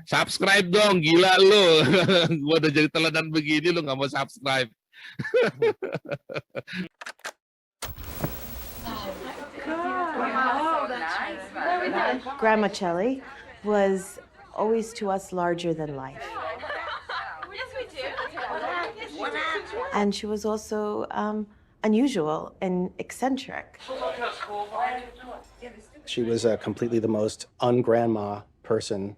Subscribe dong, gila lu. Gua udah jadi teladan begini, lu nggak mau subscribe. Grandma Chelly was always to us larger than life. And she was also unusual and eccentric. She was completely the most un-grandma person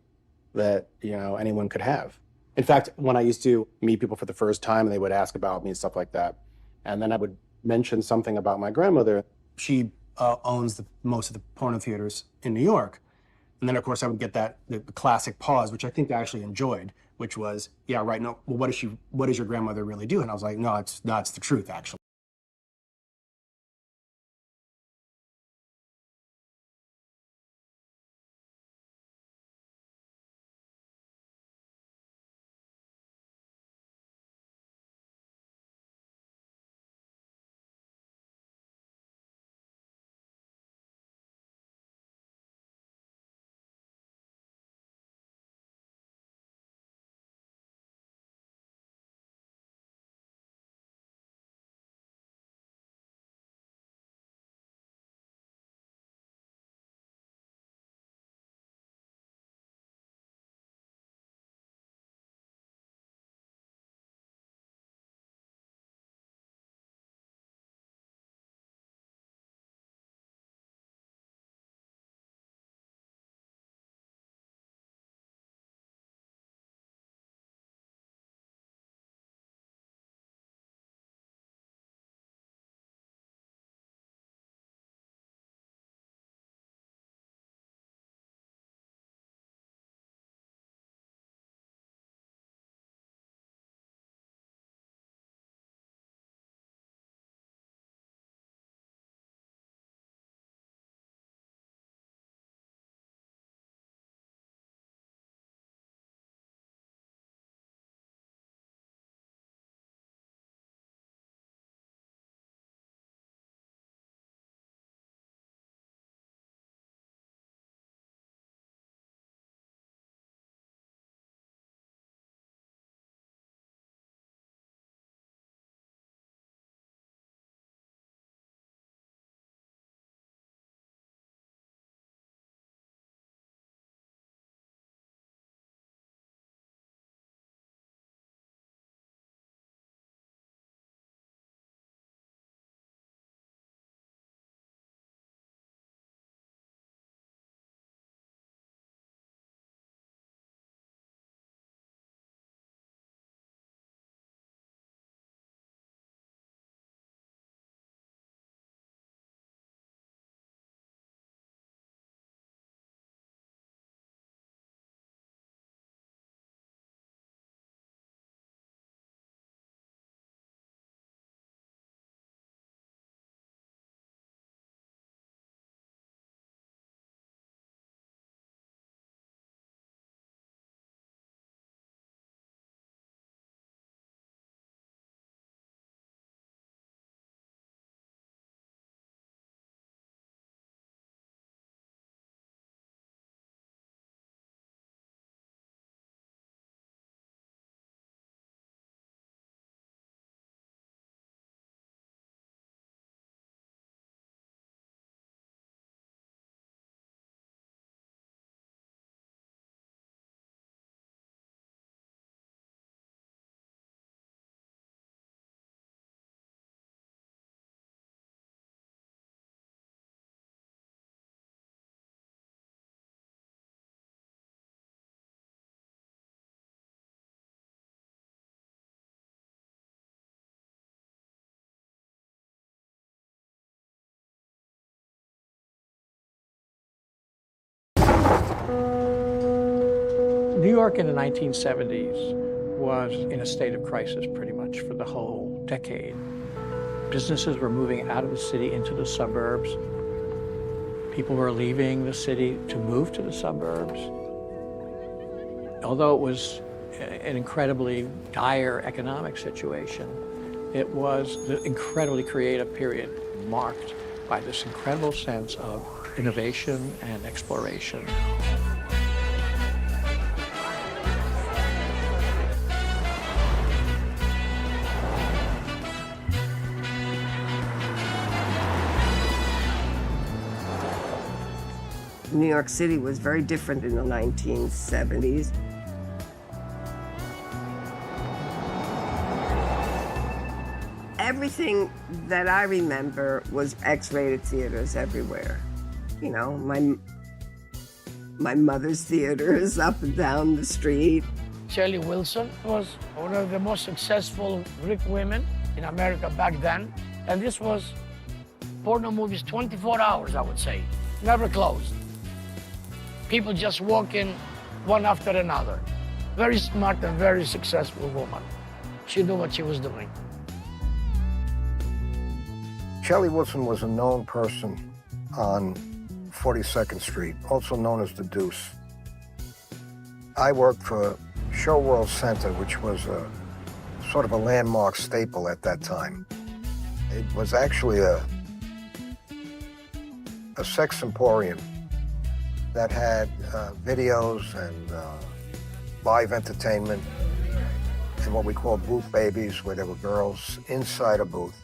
that, you know, anyone could have. In fact, when I used to meet people for the first time and they would ask about me and stuff like that, and then I would mention something about my grandmother, she owns most of the porno theaters in New York. And then, of course, I would get the classic pause, which I think they actually enjoyed, which was, yeah, right, no, well, what does your grandmother really do? And I was like, no, it's the truth, actually. New York in the 1970s was in a state of crisis pretty much for the whole decade. Businesses were moving out of the city into the suburbs. People were leaving the city to move to the suburbs. Although it was an incredibly dire economic situation, it was the incredibly creative period marked by this incredible sense of innovation and exploration. New York City was very different in the 1970s. Everything that I remember was X-rated theaters everywhere. You know, my mother's theaters up and down the street. Chelly Wilson was one of the most successful Greek women in America back then. And this was porno movies 24 hours, I would say. Never closed. People just walk in one after another. Very smart and very successful woman. She knew what she was doing. Chelly Wilson was a known person on 42nd Street, also known as the Deuce. I worked for Show World Center, which was a sort of a landmark staple at that time. It was actually a sex emporium that had videos and live entertainment and what we call booth babies, where there were girls inside a booth.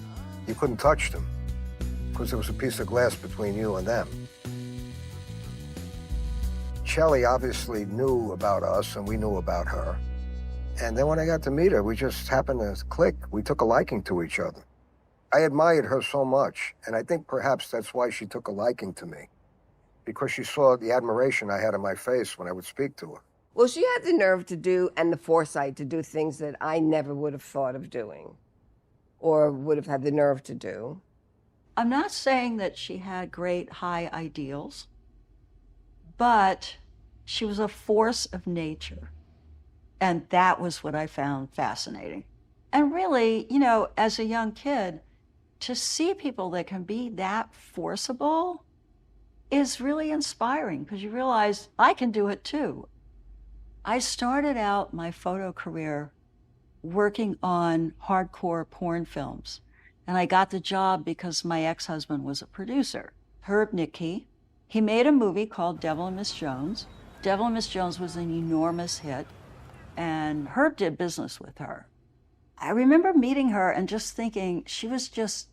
You couldn't touch them because there was a piece of glass between you and them. Chelly obviously knew about us and we knew about her. And then when I got to meet her, we just happened to click. We took a liking to each other. I admired her so much, and I think perhaps that's why she took a liking to me, because she saw the admiration I had on my face when I would speak to her. Well, she had the nerve to do and the foresight to do things that I never would have thought of doing or would have had the nerve to do. I'm not saying that she had great high ideals, but she was a force of nature. And that was what I found fascinating. And really, you know, as a young kid, to see people that can be that forcible is really inspiring, because you realize I can do it too. I started out my photo career working on hardcore porn films. And I got the job because my ex-husband was a producer, Herb Nicky. He made a movie called Devil and Miss Jones. Devil and Miss Jones was an enormous hit, and Herb did business with her. I remember meeting her and just thinking she was just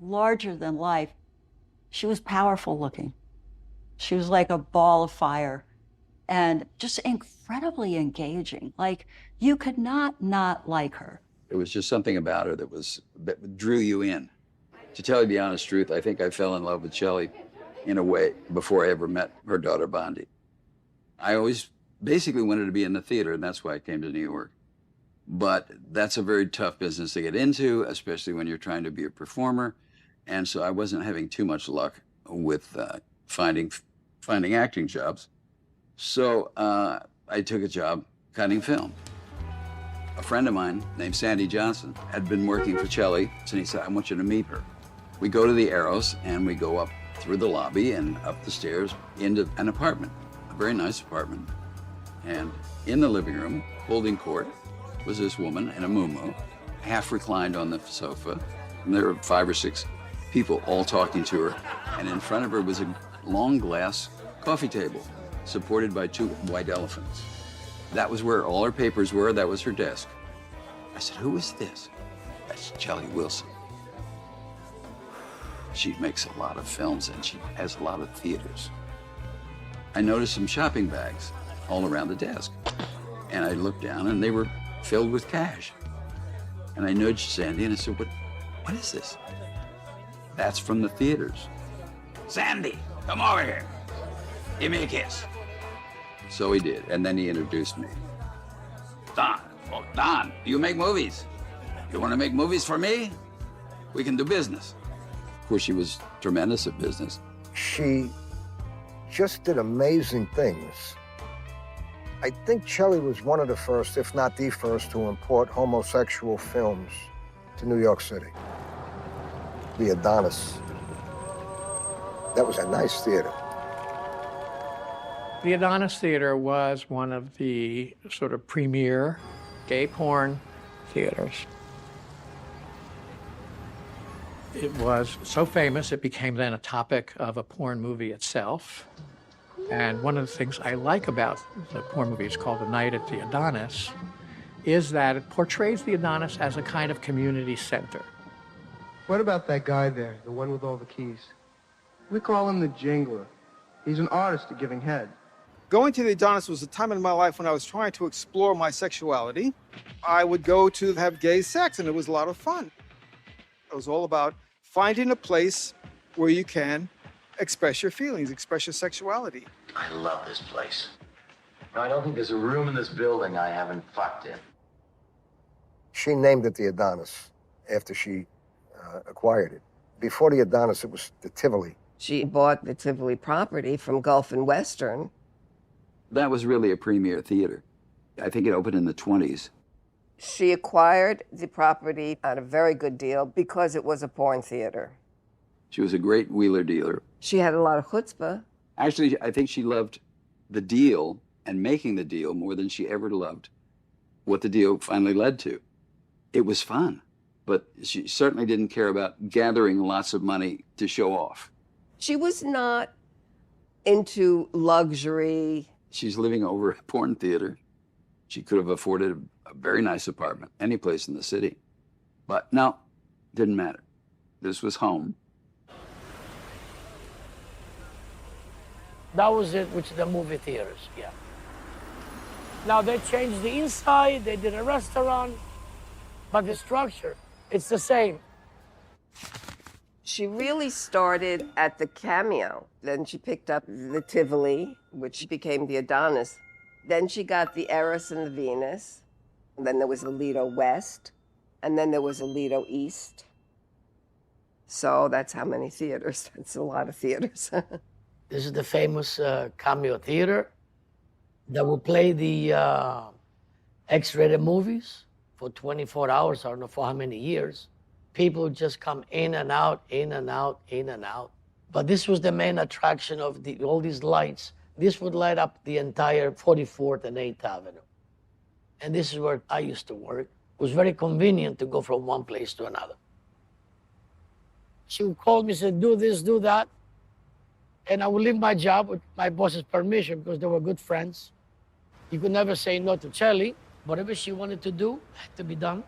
larger than life. She was powerful looking. She was like a ball of fire and just incredibly engaging. Like, you could not like her. It was just something about her that drew you in. To tell you the honest truth, I think I fell in love with Chelly in a way before I ever met her daughter, Bondi. I always basically wanted to be in the theater, and that's why I came to New York. But that's a very tough business to get into, especially when you're trying to be a performer. And so I wasn't having too much luck with finding acting jobs. So I took a job cutting film. A friend of mine named Sandy Johnson had been working for Chelly, and he said, I want you to meet her. We go to the Arrows, and we go up through the lobby and up the stairs into an apartment, a very nice apartment. And in the living room, holding court, was this woman in a muumuu, half reclined on the sofa. And there were 5 or 6 people all talking to her. And in front of her was a long glass coffee table, supported by 2 white elephants. That was where all her papers were. That was her desk. I said, who is this? That's Chelly Wilson. She makes a lot of films and she has a lot of theaters. I noticed some shopping bags all around the desk. And I looked down and they were filled with cash. And I nudged Sandy and I said, what is this? That's from the theaters. Sandy, come over here. Give me a kiss. So he did, and then he introduced me. Don, you make movies. You want to make movies for me? We can do business. Of course, she was tremendous at business. She just did amazing things. I think Chelly was one of the first, if not the first, to import homosexual films to New York City. The Adonis. That was a nice theater. The Adonis Theater was one of the sort of premier gay porn theaters. It was so famous, it became then a topic of a porn movie itself. And one of the things I like about the porn movie, it's called The Night at the Adonis, is that it portrays the Adonis as a kind of community center. What about that guy there, the one with all the keys? We call him the Jingler. He's an artist at giving head. Going to the Adonis was a time in my life when I was trying to explore my sexuality. I would go to have gay sex, and it was a lot of fun. It was all about finding a place where you can express your feelings, express your sexuality. I love this place. I don't think there's a room in this building I haven't fucked in. She named it the Adonis after she acquired it. Before the Adonis, it was the Tivoli. She bought the Tivoli property from Gulf and Western. That was really a premier theater. I think it opened in the 20s. She acquired the property at a very good deal because it was a porn theater. She was a great wheeler dealer. She had a lot of chutzpah. Actually, I think she loved the deal and making the deal more than she ever loved what the deal finally led to. It was fun, but she certainly didn't care about gathering lots of money to show off. She was not into luxury. She's living over a porn theater. She could have afforded a very nice apartment any place in the city. But no, didn't matter. This was home. That was it, which the movie theaters, yeah. Now they changed the inside, they did a restaurant, but the structure, it's the same. She really started at the Cameo. Then she picked up the Tivoli, which became the Adonis. Then she got the Eros and the Venus. And then there was the Lido West. And then there was a Lido East. So that's how many theaters. That's a lot of theaters. This is the famous Cameo Theater that will play the X-rated movies for 24 hours, I don't know for how many years. People would just come in and out, in and out, in and out. But this was the main attraction of all these lights. This would light up the entire 44th and 8th Avenue. And this is where I used to work. It was very convenient to go from one place to another. She would call me and say, do this, do that. And I would leave my job with my boss's permission because they were good friends. You could never say no to Chelly. Whatever she wanted to do had to be done.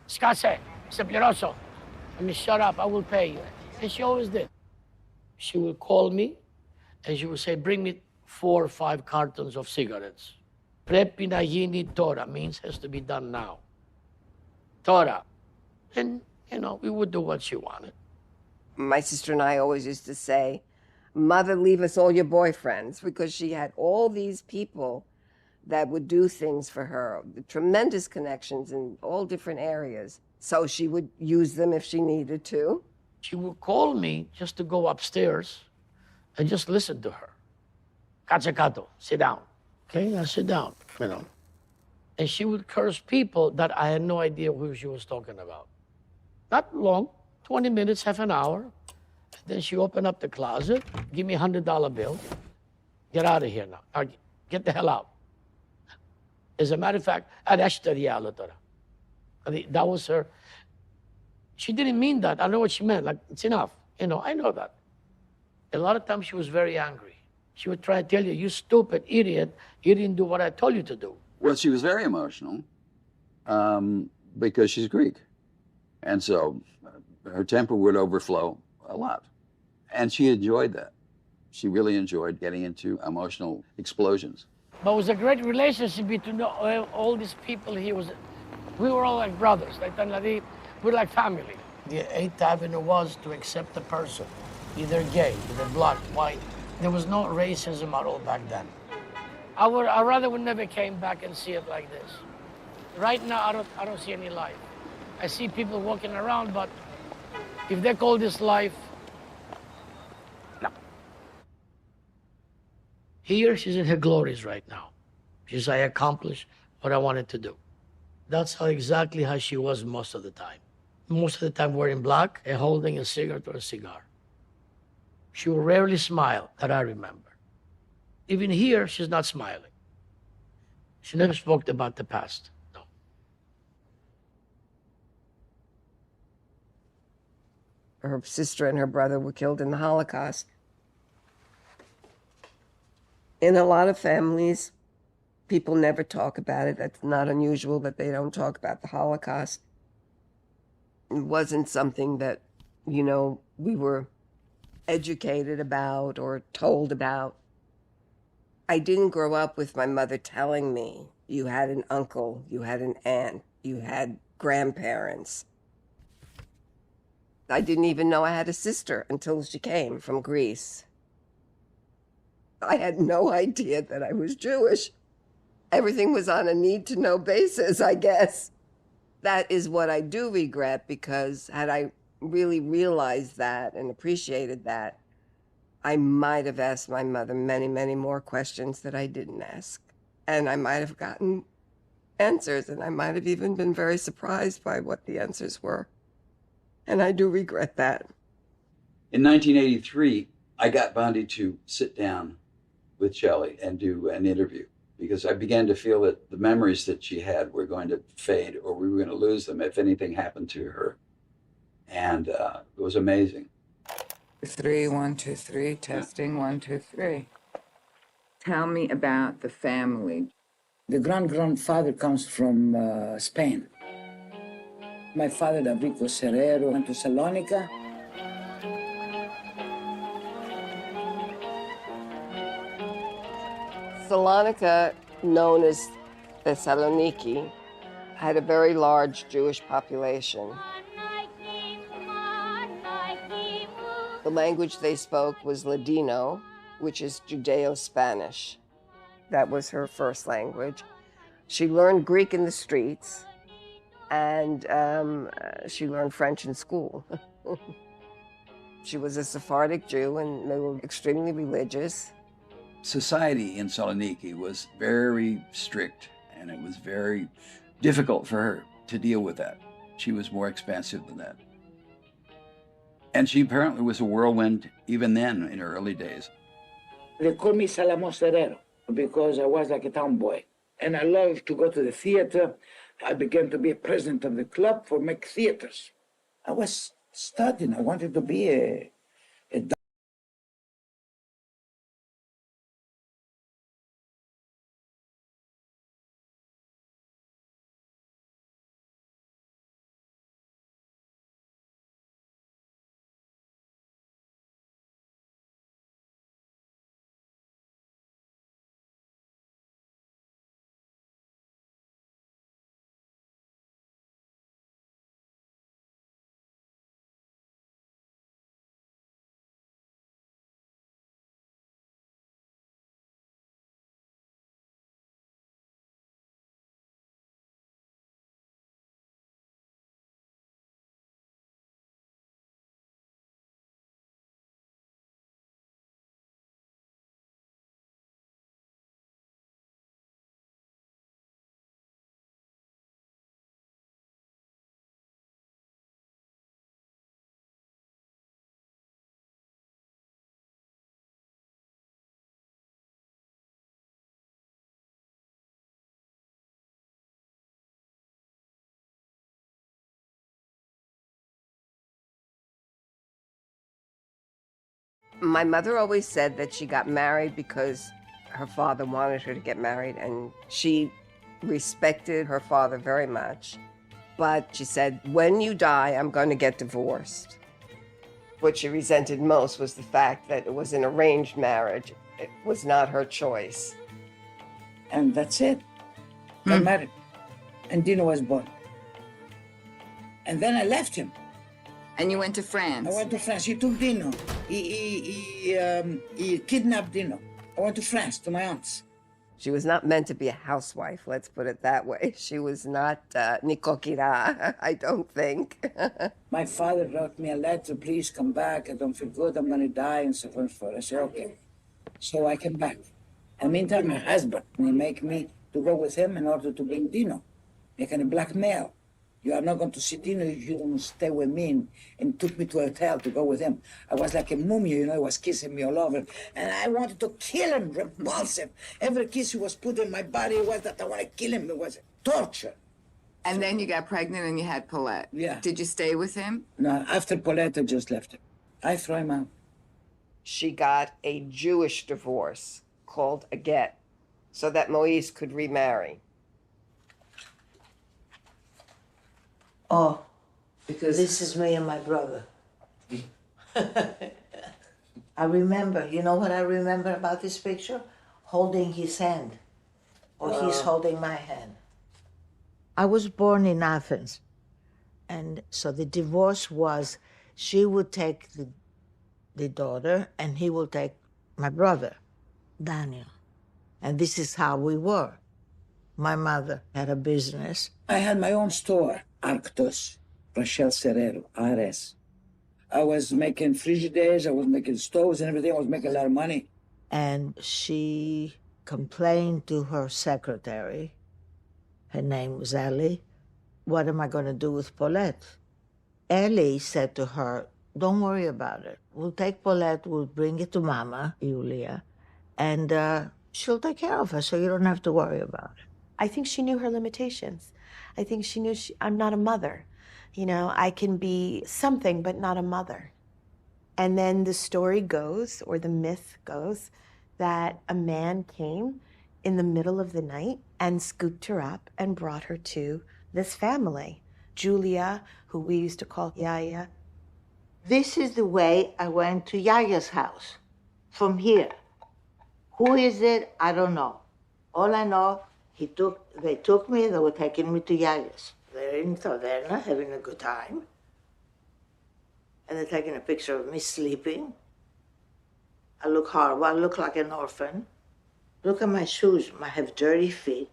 Scase, sepleroso. I mean, shut up, I will pay you. And she always did. She would call me and she would say, bring me 4 or 5 cartons of cigarettes. Prepi na γίνει τώρα means has to be done now. Tora. And, you know, we would do what she wanted. My sister and I always used to say, Mother, leave us all your boyfriends, because she had all these people that would do things for her, tremendous connections in all different areas. So she would use them if she needed to. She would call me just to go upstairs and just listen to her. Katsakato, sit down. Okay, now sit down. You know. And she would curse people that I had no idea who she was talking about. Not long, 20 minutes, half an hour. And then she opened up the closet, give me a $100 bill. Get out of here now. Get the hell out. As a matter of fact, that was her. She didn't mean that. I know what she meant. Like, it's enough. You know, I know that. A lot of times she was very angry. She would try to tell you, you stupid idiot, you didn't do what I told you to do. Well, she was very emotional because she's Greek. And so her temper would overflow a lot. And she enjoyed that. She really enjoyed getting into emotional explosions. But it was a great relationship between all these people here. We were all like brothers. We were like family. The 8th Avenue was to accept the person, either gay, either black, white. There was no racism at all back then. I rather would never came back and see it like this. Right now, I don't see any life. I see people walking around, but if they call this life, no. Here, she's in her glories right now. She says, I accomplished what I wanted to do. That's exactly how she was most of the time. Most of the time wearing black and holding a cigarette or a cigar. She would rarely smile, that I remember. Even here, she's not smiling. She never spoke about the past, no. Her sister and her brother were killed in the Holocaust. In a lot of families, people never talk about it. That's not unusual that they don't talk about the Holocaust. It wasn't something that, you know, we were educated about or told about. I didn't grow up with my mother telling me, you had an uncle, you had an aunt, you had grandparents. I didn't even know I had a sister until she came from Greece. I had no idea that I was Jewish. Everything was on a need-to-know basis, I guess. That is what I do regret, because had I really realized that and appreciated that, I might have asked my mother many, many more questions that I didn't ask. And I might have gotten answers, and I might have even been very surprised by what the answers were. And I do regret that. In 1983, I got Bondi to sit down with Chelly and do an interview, because I began to feel that the memories that she had were going to fade, or we were going to lose them if anything happened to her. And it was amazing. 3, 1, 2, 3, testing, 1, 2, 3. Tell me about the family. The grandfather comes from Spain. My father, David, was Herrero, went to Salonica. Salonica, known as Thessaloniki, had a very large Jewish population. The language they spoke was Ladino, which is Judeo-Spanish. That was her first language. She learned Greek in the streets, and she learned French in school. She was a Sephardic Jew, and they were extremely religious. Society in Saloniki was very strict, and it was very difficult for her to deal with that. She was more expansive than that. And she apparently was a whirlwind even then in her early days. They called me Salamos Herrero because I was like a tomboy. And I loved to go to the theater. I began to be a president of the club for make theaters. I was studying. I wanted to be a My mother always said that she got married because her father wanted her to get married, and she respected her father very much. But she said, when you die, I'm going to get divorced. What she resented most was the fact that it was an arranged marriage. It was not her choice. And that's it. I married. And Dino was born. And then I left him. And you went to France? I went to France. He took Dino. He kidnapped Dino. I went to France, to my aunts. She was not meant to be a housewife, let's put it that way. She was not Nikokira, I don't think. My father wrote me a letter, please come back, I don't feel good, I'm going to die, and so on and so forth. I said, okay. So I came back. And meantime, my husband, he make me to go with him in order to bring Dino. They can blackmail. You are not going to see Dino if you don't stay with me, and took me to a hotel to go with him. I was like a mummy, you know, he was kissing me all over. And I wanted to kill him, repulsive. Every kiss he was put in my body was that I want to kill him. It was torture. And then you got pregnant and you had Paulette. Yeah. Did you stay with him? No, after Paulette, I just left him. I threw him out. She got a Jewish divorce called a get, so that Moise could remarry. Oh, because this is me and my brother. I remember, you know what I remember about this picture? Holding his hand, or he's holding my hand. I was born in Athens, and so the divorce was, she would take the daughter, and he will take my brother, Daniel. And this is how we were. My mother had a business. I had my own store, Arctos, Rachel Serrero, RS. I was making Frigidaires, I was making stoves and everything. I was making a lot of money. And she complained to her secretary, her name was Ellie, what am I going to do with Paulette? Ellie said to her, don't worry about it. We'll take Paulette, we'll bring it to Mama, Julia, and she'll take care of her, so you don't have to worry about it. I think she knew her limitations. I think she knew I'm not a mother. You know, I can be something, but not a mother. And then the story goes, or the myth goes, that a man came in the middle of the night and scooped her up and brought her to this family. Julia, who we used to call Yaya. This is the way I went to Yaya's house, from here. Who is it? I don't know. All I know, they took me, they were taking me to Yaya's. They're in Taverna, having a good time. And they're taking a picture of me sleeping. I look horrible, I look like an orphan. Look at my shoes, I have dirty feet.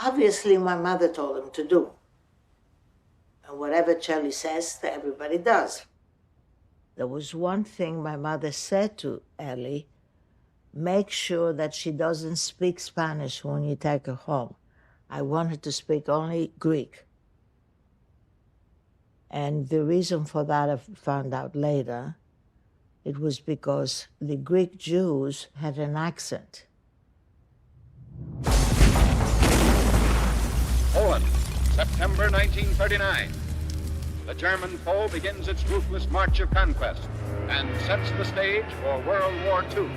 Obviously, my mother told them to do. And whatever Chelly says, everybody does. There was one thing my mother said to Ellie, make sure that she doesn't speak Spanish when you take her home. I want her to speak only Greek. And the reason for that, I found out later, it was because the Greek Jews had an accent. Poland, September 1939. The German foe begins its ruthless march of conquest and sets the stage for World War II.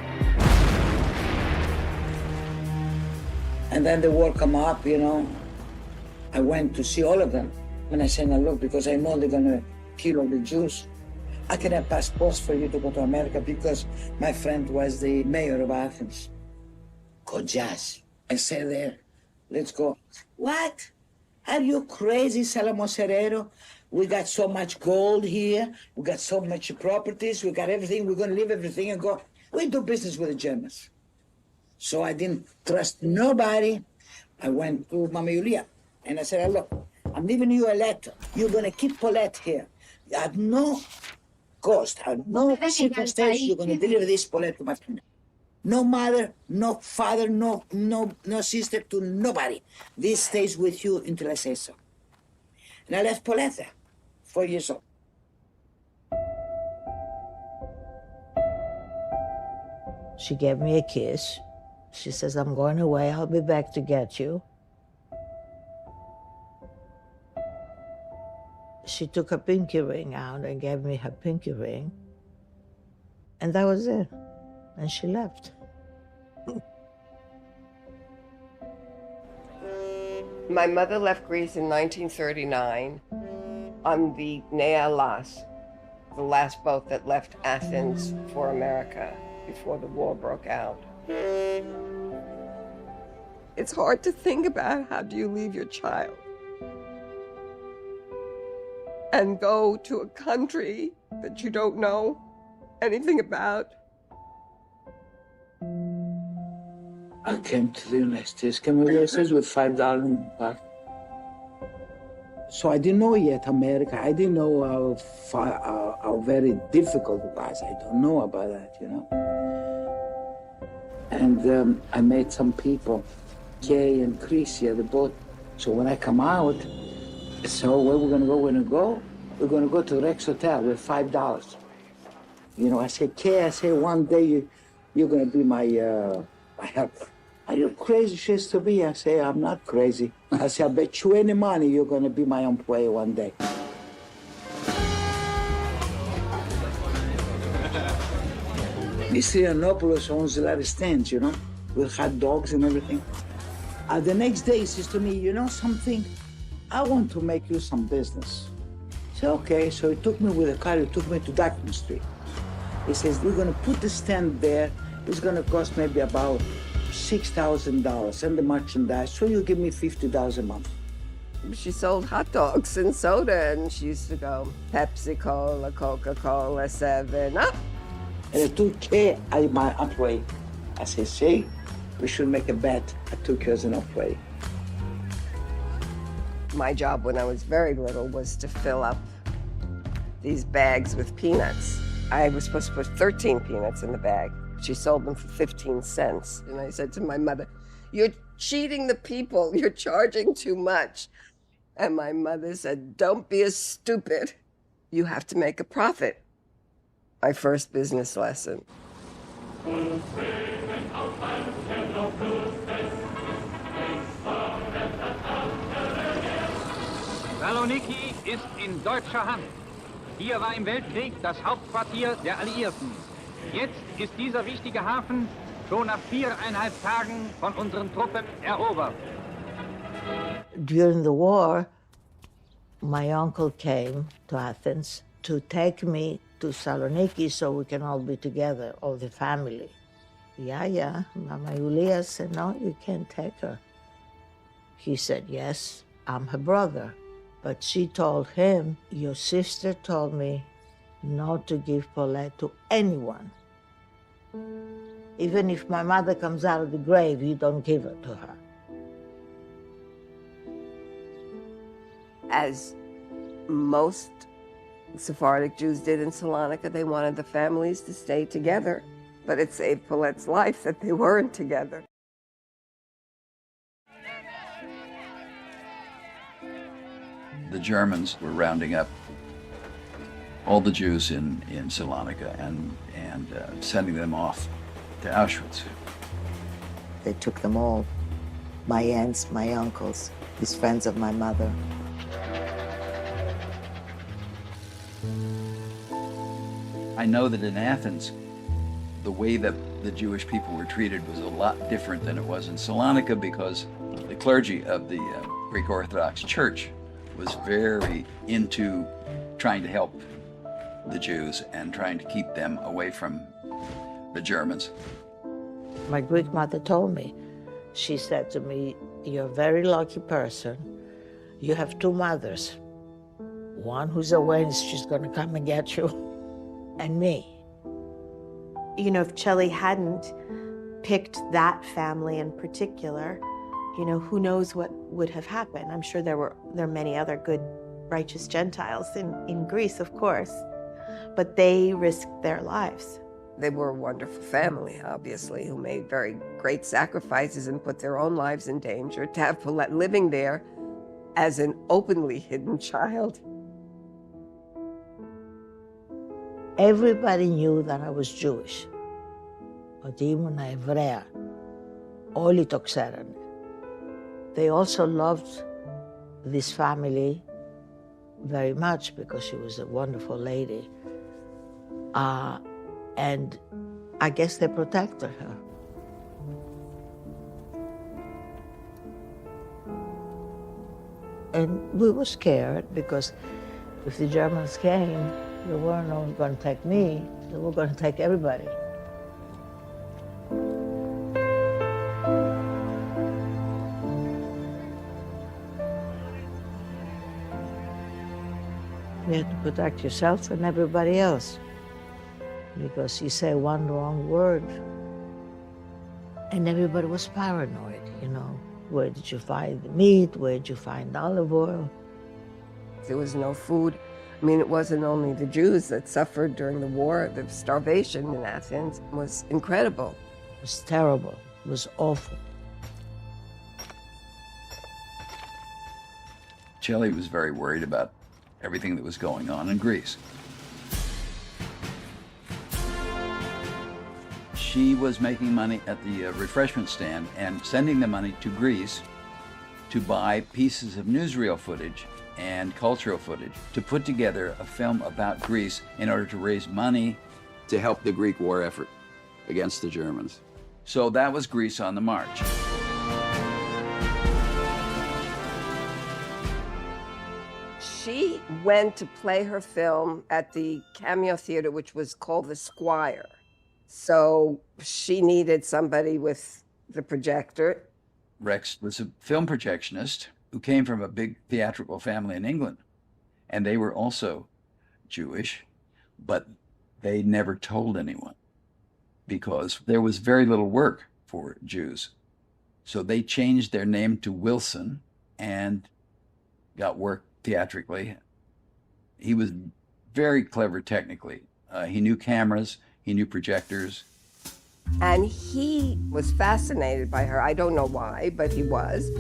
And then the war come up, you know. I went to see all of them. And I said, now look, because I know they're gonna kill all the Jews. I can have passports for you to go to America because my friend was the mayor of Athens. Kojas. I said there, let's go. What? Are you crazy, Salamo Serrero? We got so much gold here. We got so much properties. We got everything. We're gonna leave everything and go. We do business with the Germans. So I didn't trust nobody. I went to Mama Julia and I said, look, I'm leaving you a letter. You're gonna keep Paulette here. At no cost, at no circumstance, you're gonna deliver this Paulette to my friend. No mother, no father, no sister, to nobody. This stays with you until I say so. And I left Paulette there, 4 years old. She gave me a kiss. She says, I'm going away, I'll be back to get you. She took her pinky ring out and gave me her pinky ring. And that was it. And she left. My mother left Greece in 1939 on the Nealas, the last boat that left Athens for America before the war broke out. It's hard to think about how do you leave your child and go to a country that you don't know anything about. I came to the United States, came to the United States with $5 in my pocket. So I didn't know yet America. I didn't know how very difficult it was. I don't know about that, you know. And I met some people, Kay and Chrissy at the boat. So when I come out, so where we're gonna go? We're gonna go to Rex Hotel with $5. You know, I said, Kay, one day you're gonna be my helper. Are you crazy shit to be? I say, I'm not crazy. I say, I bet you any money you're gonna be my employee one day. Mr. Yiannopoulos owns a lot of stands, you know, with hot dogs and everything. The next day he says to me, you know something? I want to make you some business. I said, okay. So he took me with a car, he took me to Duckman Street. He says, we're going to put the stand there. It's going to cost maybe about $6,000 and the merchandise. So you give me $50 a month. She sold hot dogs and soda, and she used to go Pepsi Cola, Coca-Cola, 7-Up. And I took her as my employee. I said, see, we should make a bet. I took her as an employee. My job when I was very little was to fill up these bags with peanuts. I was supposed to put 13 peanuts in the bag. She sold them for 15 cents. And I said to my mother, you're cheating the people. You're charging too much. And my mother said, don't be a stupid. You have to make a profit. My first business lesson. Saloniki ist in deutscher Hand. Hier war im Weltkrieg das Hauptquartier der Alliierten. Jetzt ist dieser wichtige Hafen schon nach 4,5 Tagen von unseren Truppen erobert. During the war, my uncle came to Athens to take me to Saloniki so we can all be together, all the family. Yeah, Mama Julia said, no, you can't take her. He said, yes, I'm her brother. But she told him, your sister told me not to give Paulette to anyone. Even if my mother comes out of the grave, you don't give her to her. As most Sephardic Jews did in Salonika, they wanted the families to stay together. But it saved Paulette's life that they weren't together. The Germans were rounding up all the Jews in Salonika and sending them off to Auschwitz. They took them all, my aunts, my uncles, these friends of my mother. I know that in Athens, the way that the Jewish people were treated was a lot different than it was in Salonika because the clergy of the Greek Orthodox Church was very into trying to help the Jews and trying to keep them away from the Germans. My Greek mother told me, she said to me, you're a very lucky person. You have two mothers. One who's away and she's gonna come and get you, and me. You know, if Chelly hadn't picked that family in particular, you know, who knows what would have happened. I'm sure there are many other good, righteous Gentiles in Greece, of course, but they risked their lives. They were a wonderful family, obviously, who made very great sacrifices and put their own lives in danger to have Paulette living there as an openly hidden child. Everybody knew that I was Jewish. Ότι ήμουν Εβραία. Όλοι το ξέρανε. They also loved this family very much because she was a wonderful lady. And I guess they protected her. And we were scared because if the Germans came, they weren't only going to take me, they were going to take everybody. You have to protect yourself and everybody else because you say one wrong word and everybody was paranoid, you know. Where did you find the meat? Where did you find olive oil? There was no food. I mean, it wasn't only the Jews that suffered during the war. The starvation in Athens was incredible. It was terrible. It was awful. Chelly was very worried about everything that was going on in Greece. She was making money at the refreshment stand and sending the money to Greece to buy pieces of newsreel footage and cultural footage to put together a film about Greece in order to raise money to help the Greek war effort against the Germans. So that was Greece on the March. She went to play her film at the Cameo Theater, which was called The Squire. So she needed somebody with the projector. Rex was a film projectionist who came from a big theatrical family in England. And they were also Jewish, but they never told anyone because there was very little work for Jews. So they changed their name to Wilson and got work theatrically. He was very clever technically. He knew cameras, he knew projectors. And he was fascinated by her. I don't know why, but he was.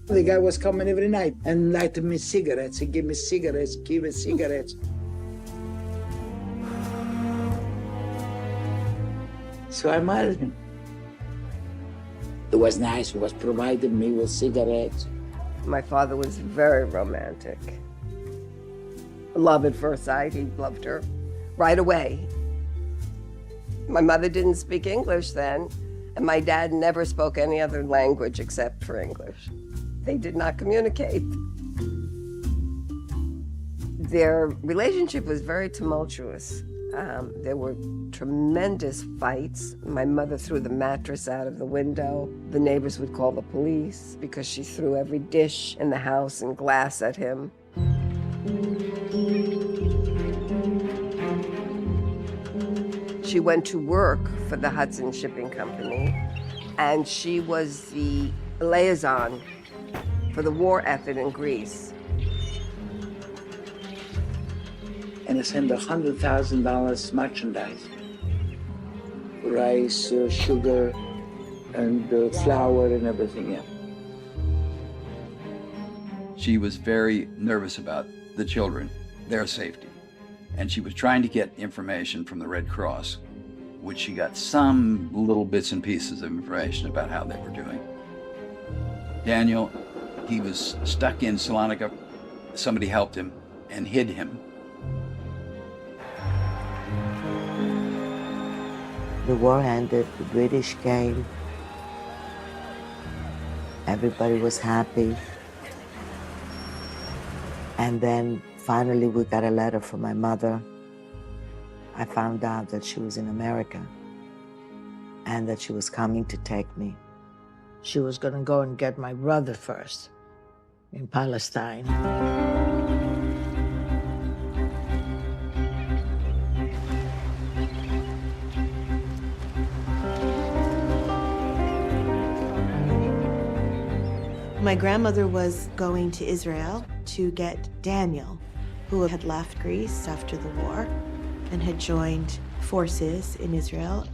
The guy was coming every night and lighted me cigarettes. He gave me cigarettes, give me cigarettes. So I married him. It was nice. He was providing me with cigarettes. My father was very romantic. Love at first sight. He loved her right away. My mother didn't speak English then, and my dad never spoke any other language except for English. They did not communicate. Their relationship was very tumultuous. There were tremendous fights. My mother threw the mattress out of the window. The neighbors would call the police because she threw every dish in the house and glass at him. She went to work for the Hudson Shipping Company, and she was the liaison for the war effort in Greece. And I sent $100,000 merchandise. Rice, sugar, and flour and everything else. She was very nervous about the children, their safety. And she was trying to get information from the Red Cross, which she got some little bits and pieces of information about how they were doing. Daniel, he was stuck in Salonika. Somebody helped him and hid him. The war ended, the British came. Everybody was happy. And then finally we got a letter from my mother. I found out that she was in America and that she was coming to take me. She was gonna go and get my brother first in Palestine. My grandmother was going to Israel to get Daniel, who had left Greece after the war and had joined forces in Israel.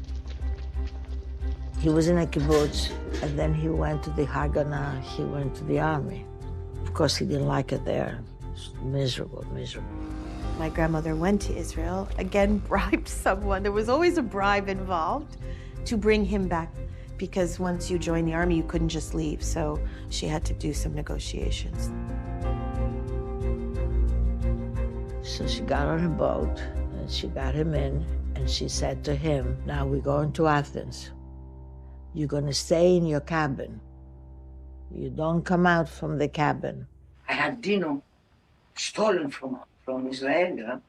He was in a kibbutz, and then he went to the Haganah, he went to the army. Of course, he didn't like it there. It was miserable, miserable. My grandmother went to Israel, again bribed someone. There was always a bribe involved to bring him back, because once you joined the army, you couldn't just leave, so she had to do some negotiations. So she got on a boat, and she got him in, and she said to him, now we're going to Athens. You're gonna stay in your cabin. You don't come out from the cabin. I had Dino stolen from Israel.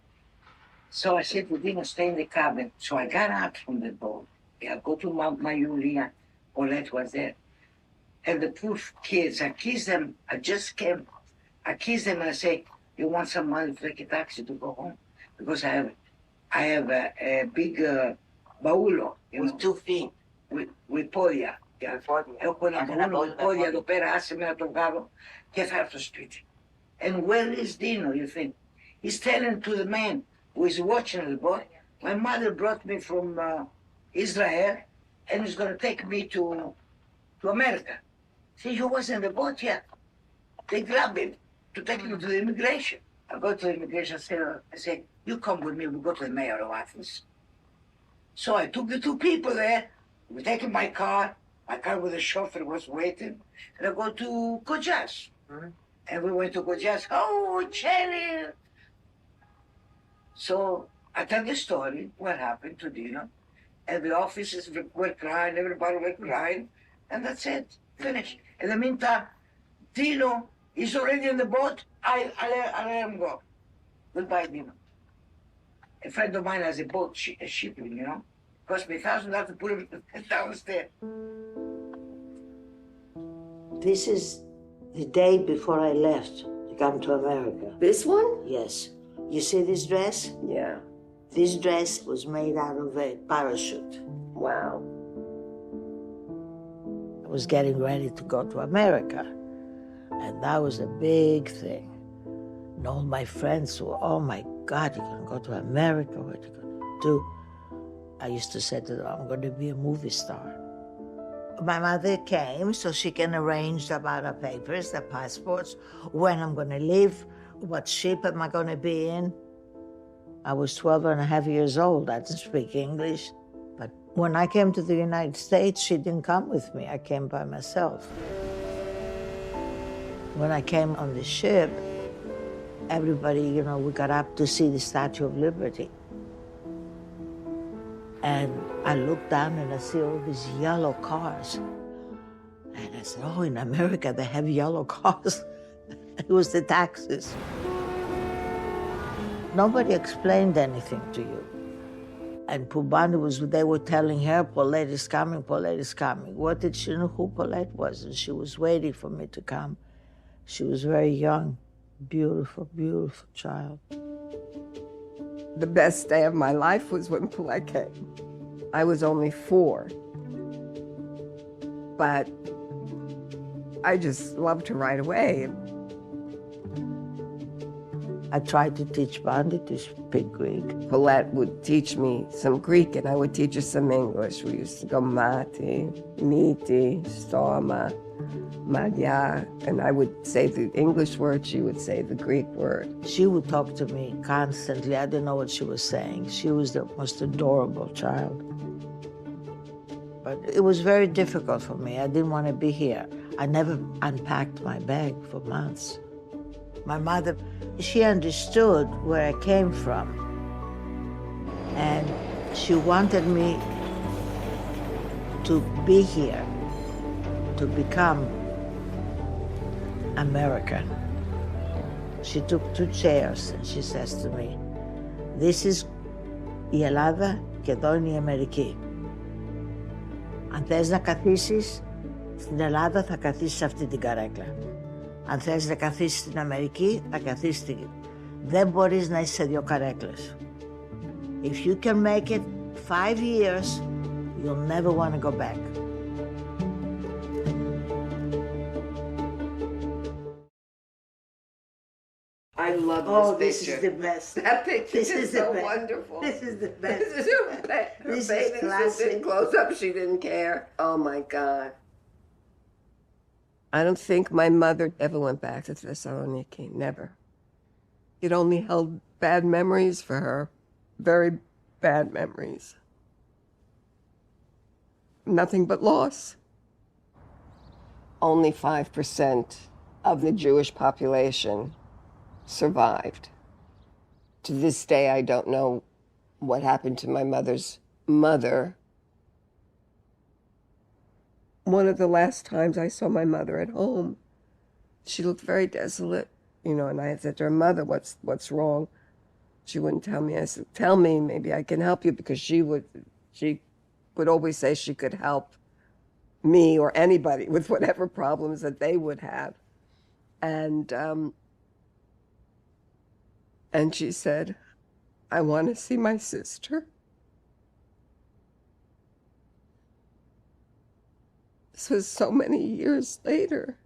So I said to Dino, stay in the cabin. So I got out from the boat. I go to my Julia. Paulette was there. And the poor kids, I kissed them. I just came. I kissed them and I say, you want some money to take a taxi to go home? Because I have a big baulo with 2 feet, with podia. Io con la podia do perasse me la toccavo, che fatto spit. And where is Dino, you think? He's telling to the man who is watching the boy, my mother brought me from Israel, and he's going to take me to America. See, he was in the boat yet. They grabbed him to take him to the immigration. I go to the immigration, I say, you come with me, we'll go to the mayor of Athens. So I took the 2 people there, we take my car with the chauffeur was waiting, and I go to Kojas. And we went to Kojas, oh, Chelly. So I tell the story, what happened to Dino. and the offices were crying, everybody were crying, and that's it, finished. In the meantime, Dino is already on the boat. I let him go. Goodbye, Dino. A friend of mine has a boat, a shipping, you know. Cost me $1,000 to put him downstairs. This is the day before I left to come to America. This one? Yes. You see this dress? Yeah. This dress was made out of a parachute. Wow. I was getting ready to go to America, and that was a big thing. And all my friends were, oh my God, you're gonna go to America, what are you gonna do? I used to say to them, I'm gonna be a movie star. My mother came so she can arrange about our papers, the passports, when I'm gonna leave, what ship am I gonna be in. I was 12 and a half years old. I didn't speak English. But when I came to the United States, she didn't come with me. I came by myself. When I came on the ship, everybody, you know, we got up to see the Statue of Liberty. And I looked down and I see all these yellow cars. And I said, oh, in America, they have yellow cars. It was the taxes. Nobody explained anything to you. And Pubandi they were telling her, Paulette is coming, Paulette is coming. What did she know who Paulette was? And she was waiting for me to come. She was very young, beautiful, beautiful child. The best day of my life was when Paulette came. I was only 4. But I just loved her right away. I tried to teach Bandi to speak Greek. Paulette would teach me some Greek, and I would teach her some English. We used to go mati, miti, stoma, magia, and I would say the English word, she would say the Greek word. She would talk to me constantly. I didn't know what she was saying. She was the most adorable child. But it was very difficult for me. I didn't want to be here. I never unpacked my bag for months. My mother, she understood where I came from. And she wanted me to be here, to become American. She took 2 chairs and she says to me, this is η Ελλάδα και εδώ είναι η Αμερική. Αν θες να καθίσεις στην Ελλάδα, θα καθίσεις σε αυτή την καρέκλα. Αν θες να καθίσεις στην Αμερική, θα καθίσεις στην... Δεν μπορείς να είσαι σε 2 καρέκλες. If you can make it 5 years, you'll never want to go back. I love Oh, this this picture. is the best. That picture This is is the so best. wonderful. This is the best. This is her This is bathing suit classic. in close up. She didn't care. Oh my God. I don't think my mother ever went back to Thessaloniki. Never. It only held bad memories for her. Very bad memories. Nothing but loss. Only 5% of the Jewish population survived. To this day, I don't know what happened to my mother's mother. One of the last times I saw my mother at home, she looked very desolate, you know, and I said to her, Mother, what's wrong? She wouldn't tell me. I said, tell me, maybe I can help you, because she would always say she could help me or anybody with whatever problems that they would have. And she said, I want to see my sister. This was so many years later.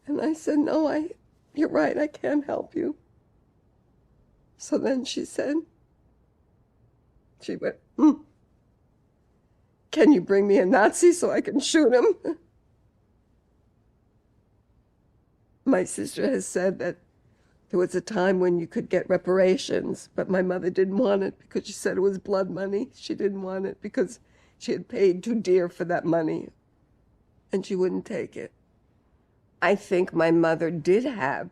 And I said, no, you're right, I can't help you. So then she went, Can you bring me a Nazi so I can shoot him? My sister has said that there was a time when you could get reparations, but my mother didn't want it because she said it was blood money. She didn't want it because she had paid too dear for that money, and she wouldn't take it. I think my mother did have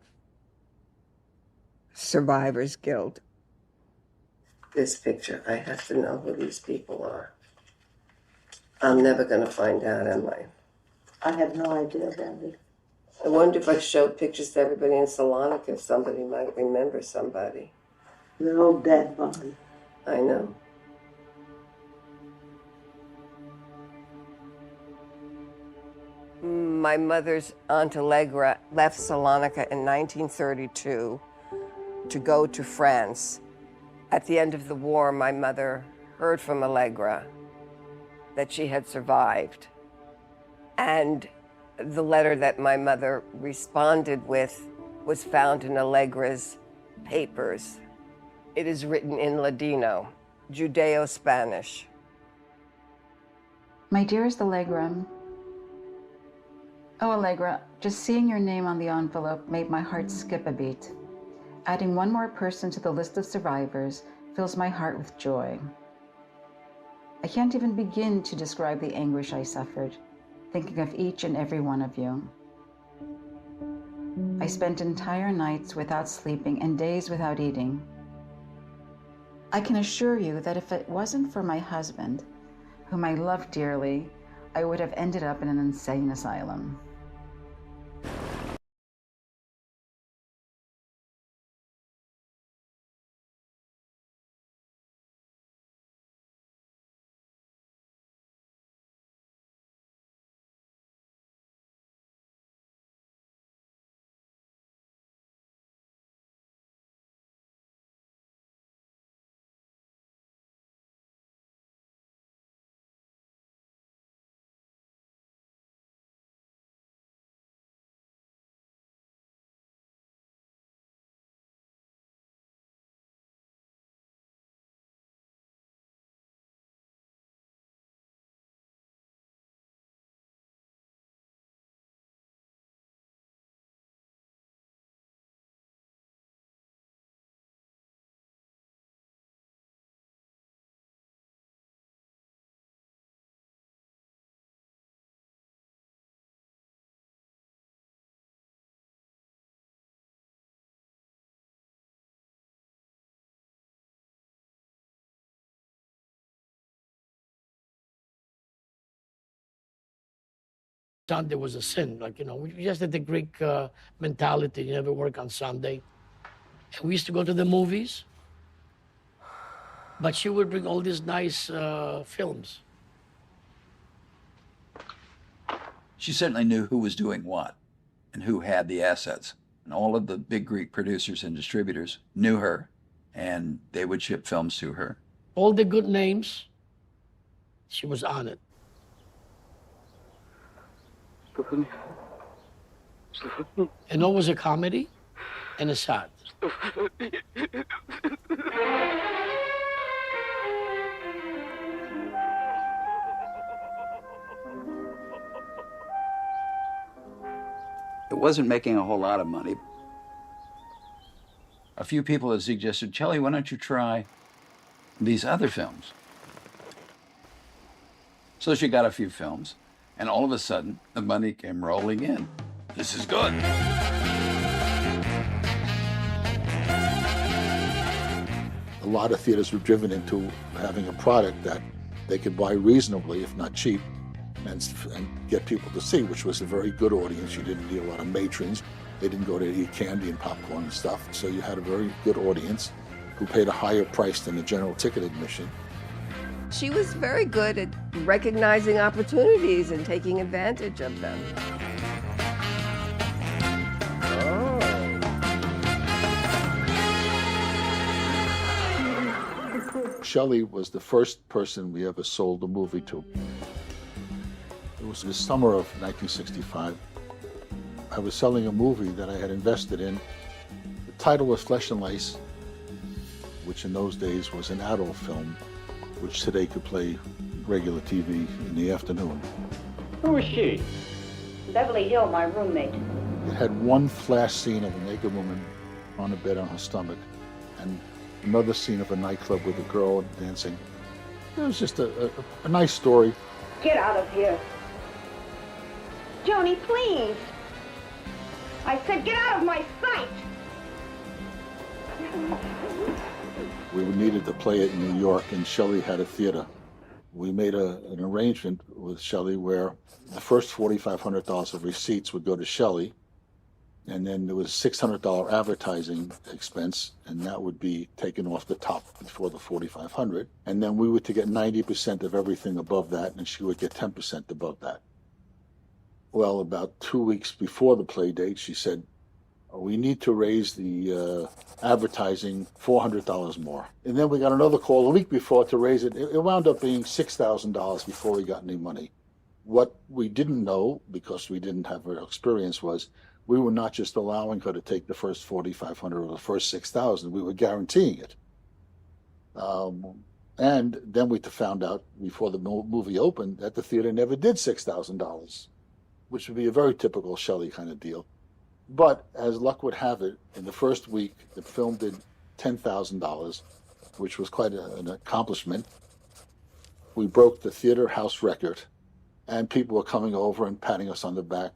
survivor's guilt. this picture. I have to know who these people are. I'm never going to find out, am I? I have no idea, Brandy. I wonder if I showed pictures to everybody in Salonika, if somebody might remember somebody. They're all dead, Bobby. I know. My mother's Aunt Allegra left Salonika in 1932 to go to France. At the end of the war, my mother heard from Allegra that she had survived. And the letter that my mother responded with was found in Allegra's papers. It is written in Ladino, Judeo-Spanish. My dearest Allegra, oh Allegra, just seeing your name on the envelope made my heart skip a beat. Adding one more person to the list of survivors fills my heart with joy. I can't even begin to describe the anguish I suffered, thinking of each and every one of you. I spent entire nights without sleeping and days without eating. I can assure you that if it wasn't for my husband, whom I love dearly, I would have ended up in an insane asylum. Sunday was a sin, we just had the Greek mentality, you never work on Sunday. And we used to go to the movies, but she would bring all these nice films. She certainly knew who was doing what and who had the assets. And all of the big Greek producers and distributors knew her, and they would ship films to her. All the good names, she was on it. And always a comedy and a sad. It wasn't making a whole lot of money. A few people had suggested, Chelly, why don't you try these other films? So she got a few films, and all of a sudden, the money came rolling in. This is good. A lot of theaters were driven into having a product that they could buy reasonably, if not cheap, and get people to see, which was a very good audience. You didn't need a lot of matrons. They didn't go to eat candy and popcorn and stuff. So you had a very good audience who paid a higher price than the general ticket admission. She was very good at recognizing opportunities and taking advantage of them. Chelly was the first person we ever sold a movie to. It was the summer of 1965. I was selling a movie that I had invested in. The title was Flesh and Lace, which in those days was an adult film, which today could play regular TV in the afternoon. Who is she? Beverly Hill, my roommate. It had one flash scene of a naked woman on a bed on her stomach, and another scene of a nightclub with a girl dancing. It was just a nice story. Get out of here. Joni, please. I said get out of my sight. We We needed to play it in New York, and Shelley had a theater. We made an arrangement with Shelley where the first $4,500 of receipts would go to Shelley, and then there was $600 advertising expense, and that would be taken off the top before the $4,500. And then we were to get 90% of everything above that, and she would get 10% above that. Well, about 2 weeks before the play date, she said, we need to raise the advertising $400 more. And then we got another call a week before to raise it. It wound up being $6,000 before we got any money. What we didn't know, because we didn't have her experience, was we were not just allowing her to take the first $4,500 or the first $6,000. We were guaranteeing it. And then we found out before the movie opened that the theater never did $6,000, which would be a very typical Shelley kind of deal. But as luck would have it, in the first week, the film did $10,000, which was quite an accomplishment. We broke the theater house record, and people were coming over and patting us on the back.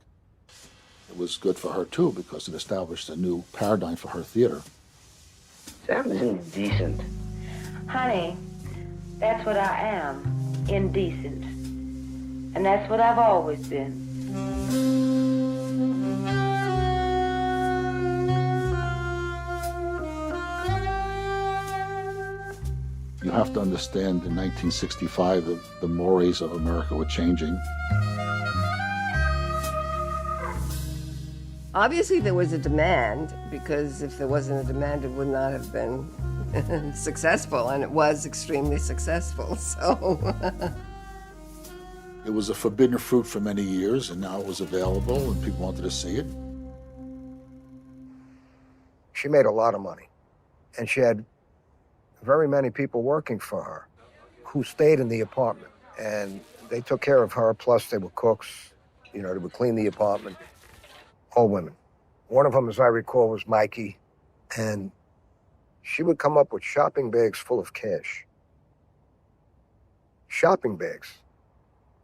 It was good for her, too, because it established a new paradigm for her theater. That was indecent. Honey, that's what I am, indecent. And that's what I've always been. You have to understand, in 1965, the mores of America were changing. Obviously, there was a demand, because if there wasn't a demand, it would not have been successful, and it was extremely successful, so. It was a forbidden fruit for many years, and now it was available, and people wanted to see it. She made a lot of money, and she had very many people working for her who stayed in the apartment, and they took care of her, plus they were cooks, you know, they would clean the apartment, all women. One of them, as I recall, was Mikey, and she would come up with shopping bags full of cash. Shopping bags.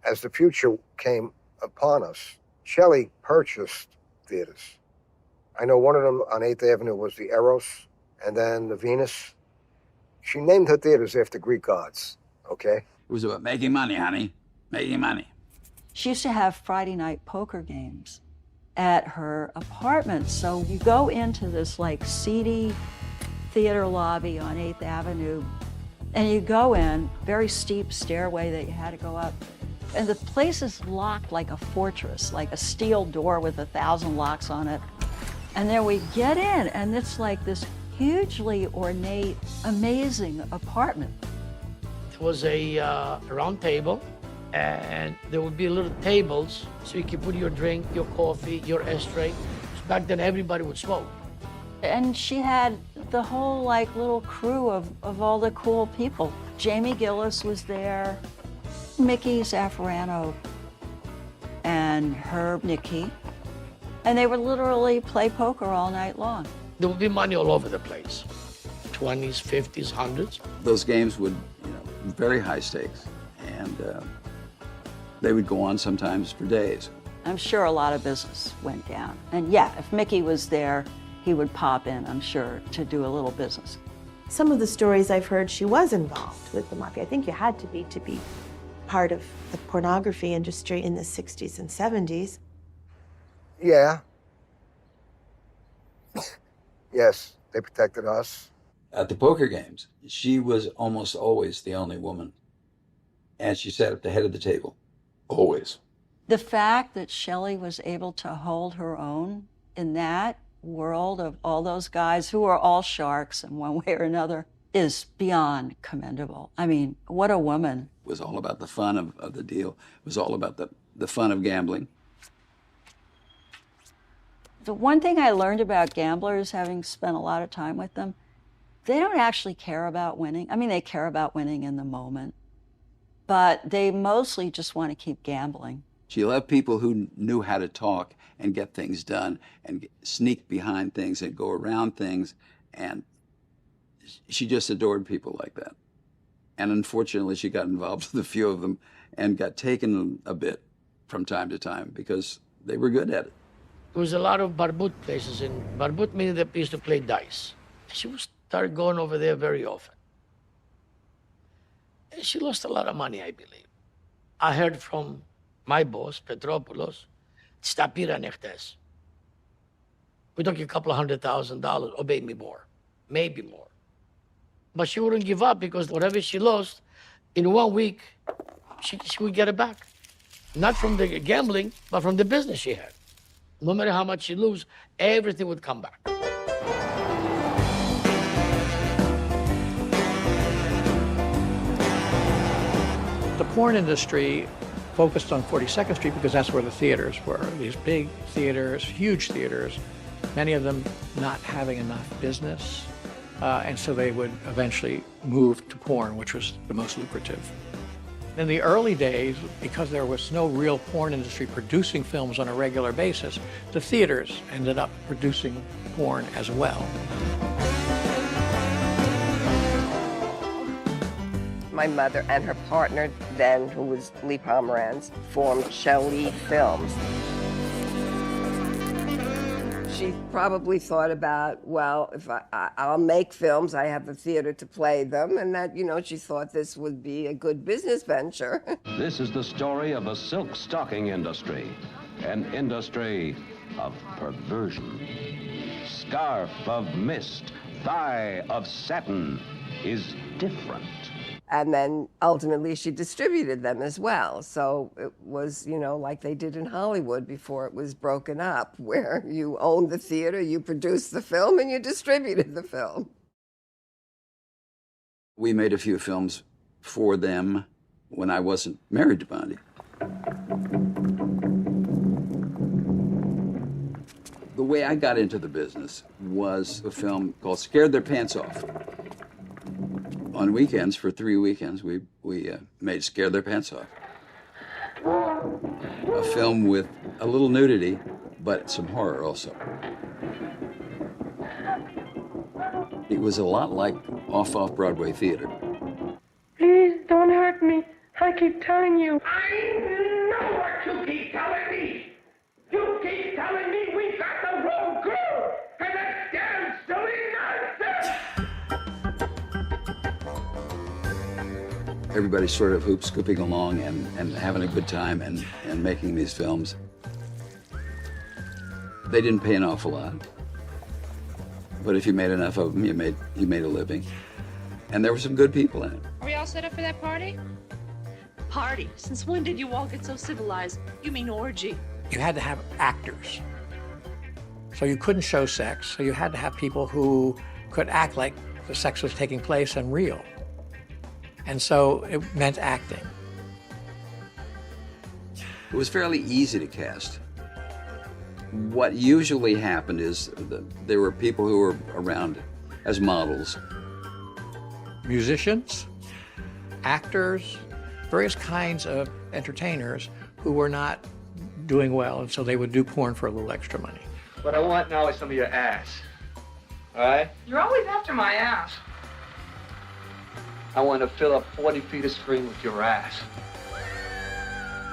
As the future came upon us, Shelley purchased theaters. I know one of them on 8th Avenue was the Eros, and then the Venus. She named her theaters after Greek gods, okay? It was about making money, honey, making money. She used to have Friday night poker games at her apartment. So you go into this like seedy theater lobby on 8th Avenue, and you go in, very steep stairway that you had to go up. And the place is locked like a fortress, like a steel door with 1,000 locks on it. And then we get in, and it's like this hugely ornate, amazing apartment. It was a round table, and there would be little tables so you could put your drink, your coffee, your ashtray. Back then, everybody would smoke. And she had the whole like little crew of all the cool people. Jamie Gillis was there, Mickey Zaffarano, and Herb Nicky. And they would literally play poker all night long. There would be money all over the place. 20s, 50s, 100s. Those games would, very high stakes. And they would go on sometimes for days. I'm sure a lot of business went down. And yeah, if Mickey was there, he would pop in, I'm sure, to do a little business. Some of the stories I've heard, she was involved with the mafia. I think you had to be part of the pornography industry in the 60s and 70s. Yeah. Yes, they protected us. At the poker games, she was almost always the only woman. And she sat at the head of the table, always. The fact that Shelley was able to hold her own in that world of all those guys who are all sharks in one way or another is beyond commendable. I mean, what a woman. It was all about the fun of the deal. It was all about the fun of gambling. The one thing I learned about gamblers, having spent a lot of time with them, they don't actually care about winning. I mean, they care about winning in the moment, but they mostly just want to keep gambling. She loved people who knew how to talk and get things done and sneak behind things and go around things. And she just adored people like that. And unfortunately, she got involved with a few of them and got taken a bit from time to time because they were good at it. There was a lot of barbut places, and barbut meaning that they used to play dice. She would start going over there very often. She lost a lot of money, I believe. I heard from my boss, Petropoulos, stapira nechtes. We're talking a couple of $100,000, or maybe more, maybe more. But she wouldn't give up because whatever she lost, in 1 week, she would get it back. Not from the gambling, but from the business she had. No matter how much she lose, everything would come back. The porn industry focused on 42nd Street because that's where the theaters were. These big theaters, huge theaters, many of them not having enough business. And so they would eventually move to porn, which was the most lucrative. In the early days, because there was no real porn industry producing films on a regular basis, the theaters ended up producing porn as well. My mother and her partner then, who was Lee Pomeranz, formed Chelly Films. She probably thought about, well, if I'll make films, I have the theater to play them, and that, you know, she thought this would be a good business venture. This is the story of a silk stocking industry, an industry of perversion. Scarf of mist, thigh of satin is different. And then ultimately she distributed them as well. So it was, you know, like they did in Hollywood before it was broken up, where you owned the theater, you produced the film, and you distributed the film. We made a few films for them when I wasn't married to Bondi. The way I got into the business was a film called Scared Their Pants Off. On weekends, for 3 weekends, we made Scare Their Pants Off. A film with a little nudity, but some horror also. It was a lot like off-Broadway theater. Please don't hurt me. I keep telling you. I know what you keep telling me. You keep telling me we got the wrong girl, and that's damn silly nonsense. Everybody's sort of scooping along and having a good time and making these films. They didn't pay an awful lot, but if you made enough of them, you made a living. And there were some good people in it. Are we all set up for that party? Party? Since when did you all get so civilized? You mean orgy? You had to have actors. So you couldn't show sex, so you had to have people who could act like the sex was taking place and real. And so it meant acting. It was fairly easy to cast. What usually happened is that there were people who were around as models. Musicians, actors, various kinds of entertainers who were not doing well, and so they would do porn for a little extra money. What I want now is some of your ass. All right? You're always after my ass. I want to fill up 40 feet of screen with your ass.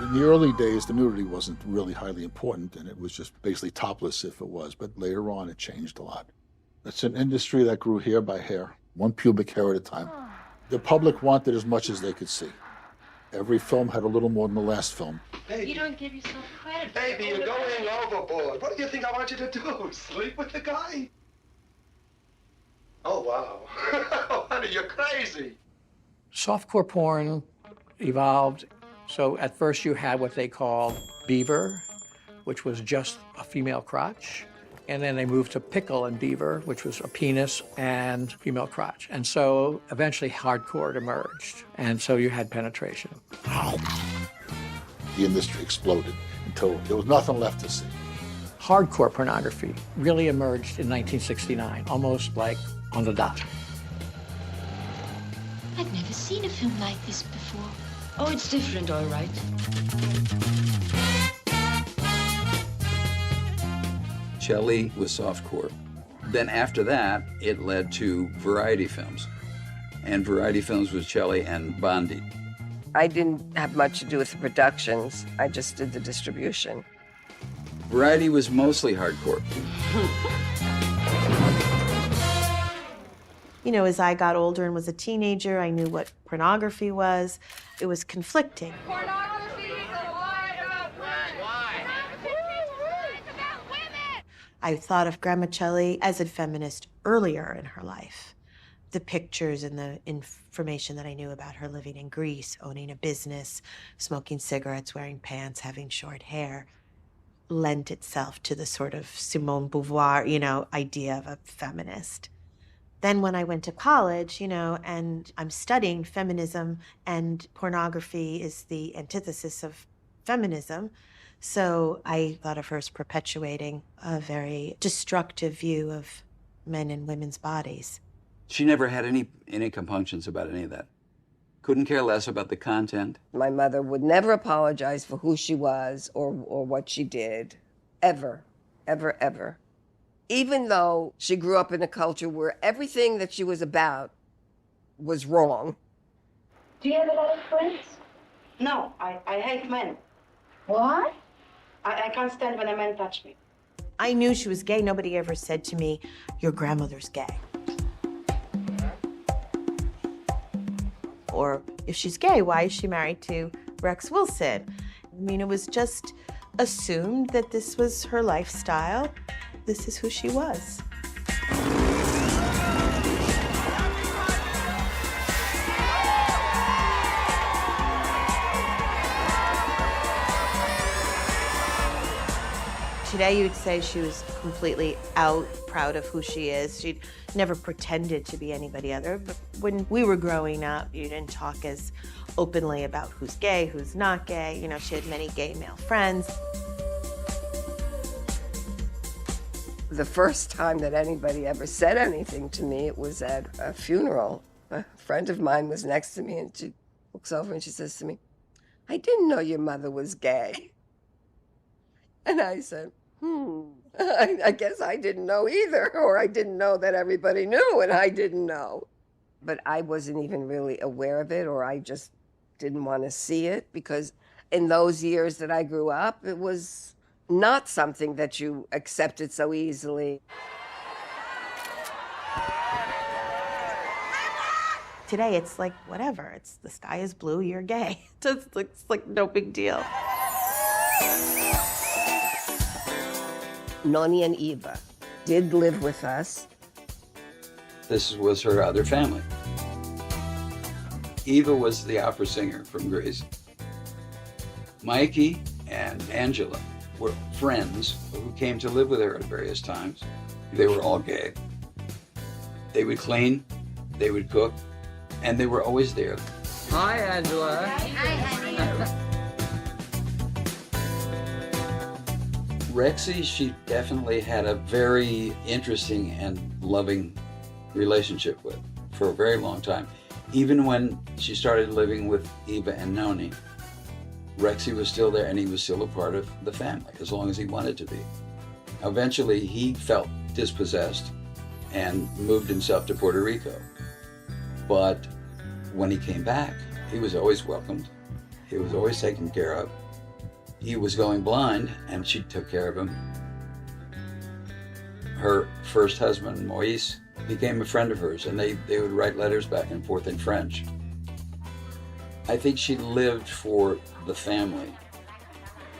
In the early days, the nudity wasn't really highly important, and it was just basically topless if it was. But later on, it changed a lot. It's an industry that grew hair by hair, one pubic hair at a time. The public wanted as much as they could see. Every film had a little more than the last film. You don't give yourself credit. Baby, you're going overboard. What do you think I want you to do? Sleep with the guy? Oh, wow. Honey, you're crazy. Softcore porn evolved. So at first you had what they called beaver, which was just a female crotch. And then they moved to pickle and beaver, which was a penis and female crotch. And so eventually hardcore emerged. And so you had penetration. The industry exploded until there was nothing left to see. Hardcore pornography really emerged in 1969, almost like on the dot. I've never seen a film like this before. Oh, it's different, all right. Chelly was softcore. Then after that, it led to variety films. And variety films was Chelly and Bondi. I didn't have much to do with the productions. I just did the distribution. Variety was mostly hardcore. You know, as I got older and was a teenager, I knew what pornography was. It was conflicting. I thought of Grandma Chelly as a feminist earlier in her life. The pictures and the information that I knew about her living in Greece, owning a business, smoking cigarettes, wearing pants, having short hair, lent itself to the sort of Simone Beauvoir, you know, idea of a feminist. Then when I went to college, you know, and I'm studying feminism, and pornography is the antithesis of feminism, so I thought of her as perpetuating a very destructive view of men and women's bodies. She never had any compunctions about any of that. Couldn't care less about the content. My mother would never apologize for who she was or what she did, ever, ever, ever. Even though she grew up in a culture where everything that she was about was wrong. Do you have a lot of friends? No, I hate men. What? I can't stand when a man touch me. I knew she was gay. Nobody ever said to me, your grandmother's gay. Or if she's gay, why is she married to Rex Wilson? I mean, it was just assumed that this was her lifestyle. This is who she was. Today, you'd say she was completely out, proud of who she is. She'd never pretended to be anybody other. But when we were growing up, you didn't talk as openly about who's gay, who's not gay. You know, she had many gay male friends. The first time that anybody ever said anything to me, it was at a funeral. A friend of mine was next to me, and she looks over and she says to me, I didn't know your mother was gay. And I said, I guess I didn't know either, or I didn't know that everybody knew and I didn't know. But I wasn't even really aware of it, or I just didn't want to see it, because in those years that I grew up, it was not something that you accepted so easily. Today, it's like, whatever. It's the sky is blue, you're gay. It's like no big deal. Noni and Eva did live with us. This was her other family. Eva was the opera singer from Greece. Mikey and Angela were friends who came to live with her at various times. They were all gay. They would clean, they would cook, and they were always there. Hi, Angela. Hi, honey. Rexy, she definitely had a very interesting and loving relationship with for a very long time. Even when she started living with Eva and Noni, Rexy was still there and he was still a part of the family as long as he wanted to be. Eventually, he felt dispossessed and moved himself to Puerto Rico. But when he came back, he was always welcomed. He was always taken care of. He was going blind, and she took care of him. Her first husband, Moïse, became a friend of hers, and they would write letters back and forth in French. I think she lived for the family,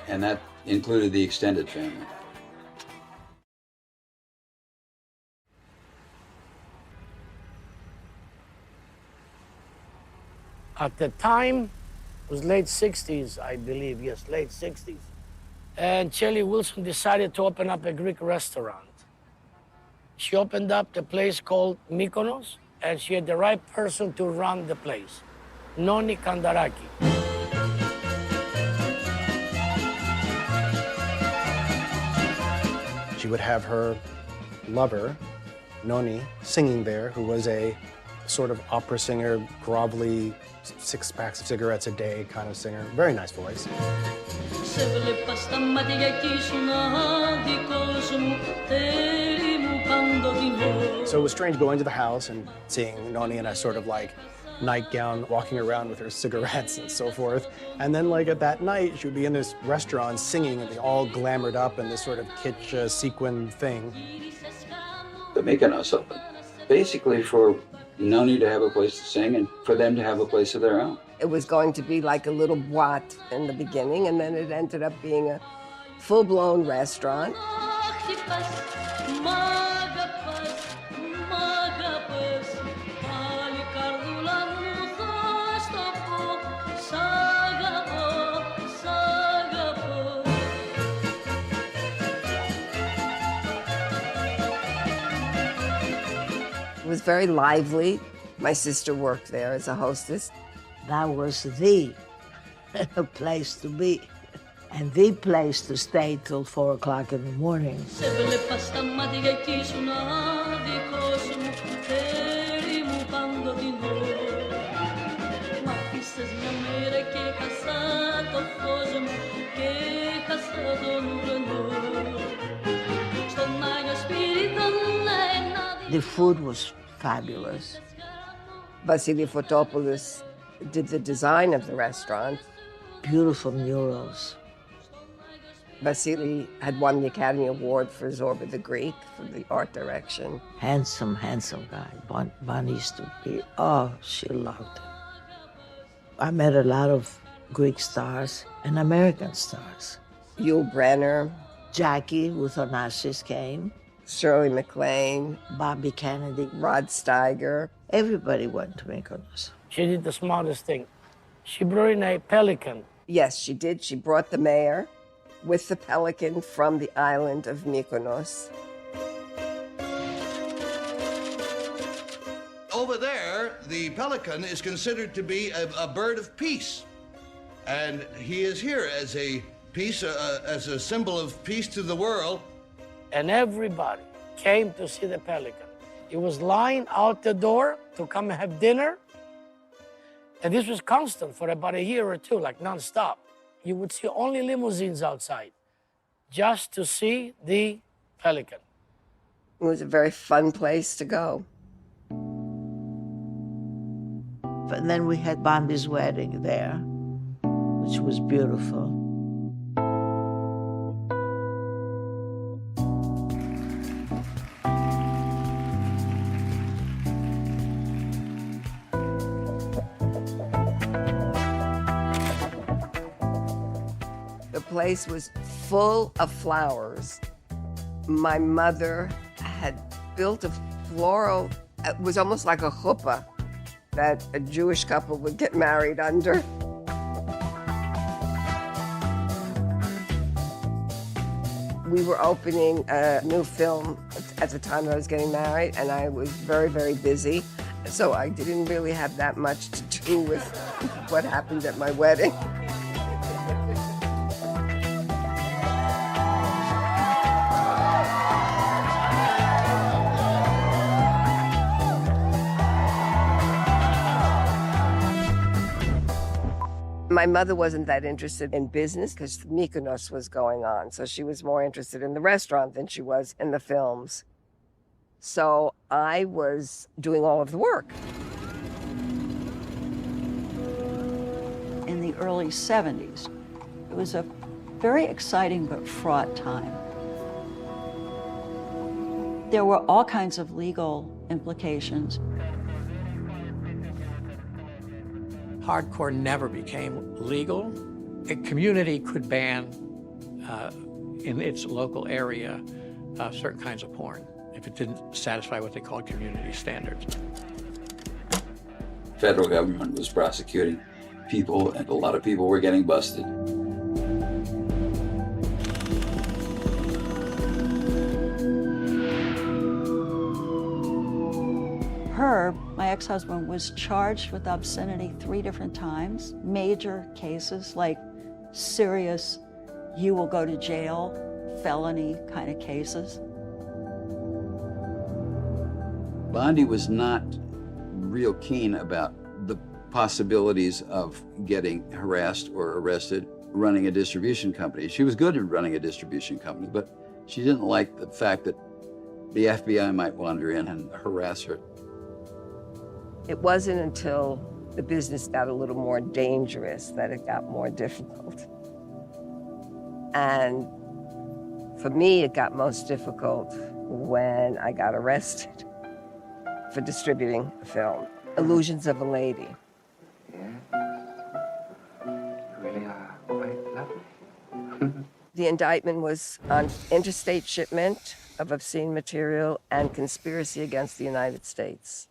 and that included the extended family. At the time, it was late 60s, I believe, yes, late 60s. And Chelly Wilson decided to open up a Greek restaurant. She opened up the place called Mykonos, and she had the right person to run the place, Noni Kandaraki. She would have her lover, Noni, singing there, who was a sort of opera singer, grovelly, 6 packs of cigarettes a day kind of singer. Very nice voice. So it was strange going to the house and seeing Noni in a sort of like nightgown, walking around with her cigarettes and so forth. And then like at that night, she would be in this restaurant singing and they all glamored up in this sort of kitsch sequin thing. The Mykonos opened. basically for Noni to have a place to sing and for them to have a place of their own. It was going to be like a little boîte in the beginning, and then it ended up being a full-blown restaurant. It was very lively. My sister worked there as a hostess. That was the place to be and the place to stay till 4 o'clock in the morning. The food was fabulous. Vasily Fotopoulos did the design of the restaurant. Beautiful murals. Vasily had won the Academy Award for Zorba the Greek for the art direction. Handsome, handsome guy. Bonnie used to be, oh, she loved him. I met a lot of Greek stars and American stars. Yul Brynner. Jackie with Onassis came. Shirley MacLaine. Bobby Kennedy. Rod Steiger. Everybody went to Mykonos. She did the smartest thing. She brought in a pelican. Yes, she did. She brought the mayor with the pelican from the island of Mykonos. Over there, the pelican is considered to be a bird of peace. And he is here as a peace, as a symbol of peace to the world. And everybody came to see the pelican. It was lying out the door to come and have dinner. And this was constant for about a year or two, like nonstop. You would see only limousines outside just to see the pelican. It was a very fun place to go. And then we had Bambi's wedding there, which was beautiful. The place was full of flowers. My mother had built a floral, it was almost like a chuppah that a Jewish couple would get married under. We were opening a new film at the time that I was getting married, and I was very, very busy. So I didn't really have that much to do with what happened at my wedding. My mother wasn't that interested in business because Mykonos was going on, so she was more interested in the restaurant than she was in the films. So I was doing all of the work. In the early 70s, it was a very exciting but fraught time. There were all kinds of legal implications. Hardcore never became legal. A community could ban, in its local area, certain kinds of porn if it didn't satisfy what they called community standards. Federal government was prosecuting people, and a lot of people were getting busted. Herb, my ex-husband, was charged with obscenity 3 different times, major cases like serious, you will go to jail, felony kind of cases. Bondi was not real keen about the possibilities of getting harassed or arrested running a distribution company. She was good at running a distribution company, but she didn't like the fact that the FBI might wander in and harass her. It wasn't until the business got a little more dangerous that it got more difficult. And for me, it got most difficult when I got arrested. for distributing a film, Illusions of a Lady. Really are quite lovely. The indictment was on interstate shipment of obscene material and conspiracy against the United States.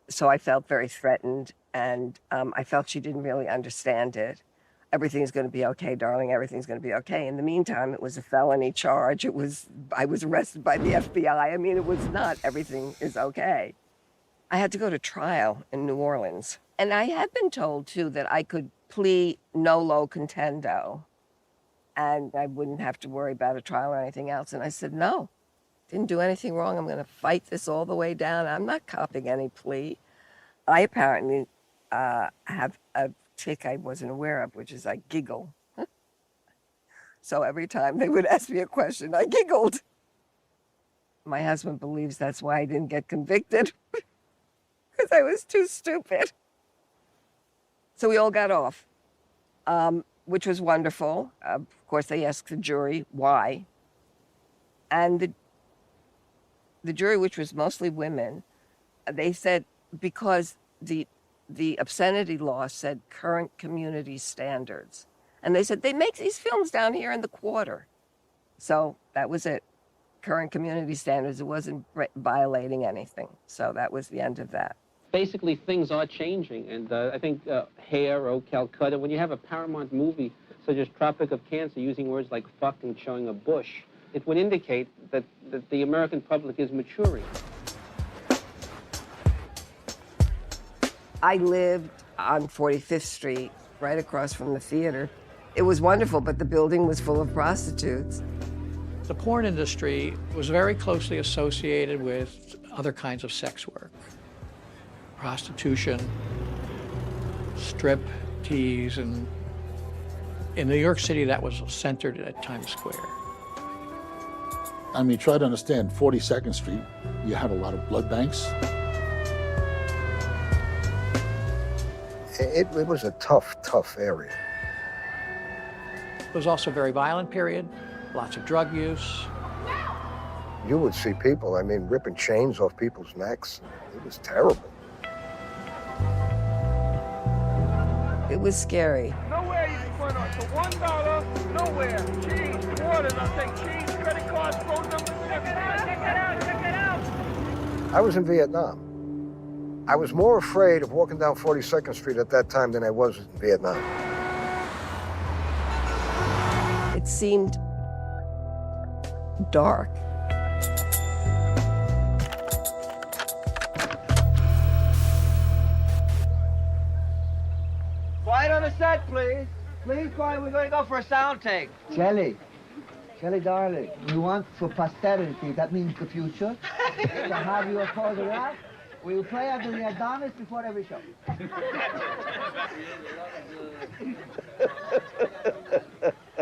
So I felt very threatened, and I felt she didn't really understand it. Everything's going to be okay, darling, everything's going to be okay. In the meantime, it was a felony charge. I was arrested by the FBI. I mean, it was not everything is okay. I had to go to trial in New Orleans. And I had been told, too, that I could plea nolo contendo, and I wouldn't have to worry about a trial or anything else. And I said, no, didn't do anything wrong. I'm going to fight this all the way down. I'm not copping any plea. I apparently have a tick I wasn't aware of, which is I giggle. So every time they would ask me a question, I giggled. My husband believes that's why I didn't get convicted, because I was too stupid. So we all got off, which was wonderful. Of course, they asked the jury why. And the jury, which was mostly women, they said because the obscenity law said current community standards. And they said, they make these films down here in the Quarter. So that was it. Current community standards. It wasn't violating anything. So that was the end of that. Basically, things are changing. And I think Hair or Calcutta, when you have a Paramount movie such as Tropic of Cancer using words like fuck and showing a bush, it would indicate that the American public is maturing. I lived on 45th Street, right across from the theater. It was wonderful, but the building was full of prostitutes. The porn industry was very closely associated with other kinds of sex work. Prostitution, strip tease, and in New York City, that was centered at Times Square. I mean, try to understand, 42nd Street, you had a lot of blood banks. It was a tough area. It was also a very violent period, lots of drug use. You would see people, I mean, ripping chains off people's necks. It was terrible. It was scary. Nowhere you can find out. For $1, nowhere. Cheese, quarters, I'll take cheese, credit cards, phone numbers, everything. Check it out. I was in Vietnam. I was more afraid of walking down 42nd Street at that time than I was in Vietnam. It seemed dark. Quiet on the set, please. Please, quiet. We're going to go for a sound take. Chelly, darling, we want for posterity, that means the future, to have your photograph. We'll play under the Adonis before every show.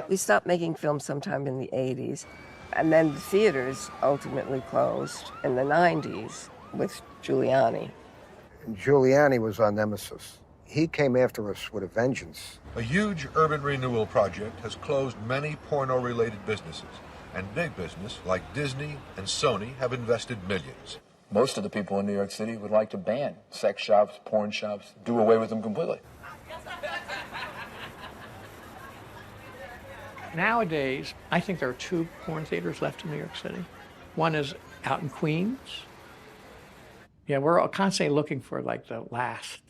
We stopped making films sometime in the 80s, and then the theaters ultimately closed in the 90s with Giuliani. And Giuliani was our nemesis. He came after us with a vengeance. A huge urban renewal project has closed many porno-related businesses, and big business like Disney and Sony have invested millions. Most of the people in New York City would like to ban sex shops, porn shops, do away with them completely. Nowadays, I think there are 2 porn theaters left in New York City. One is out in Queens. Yeah, we're constantly looking for like the last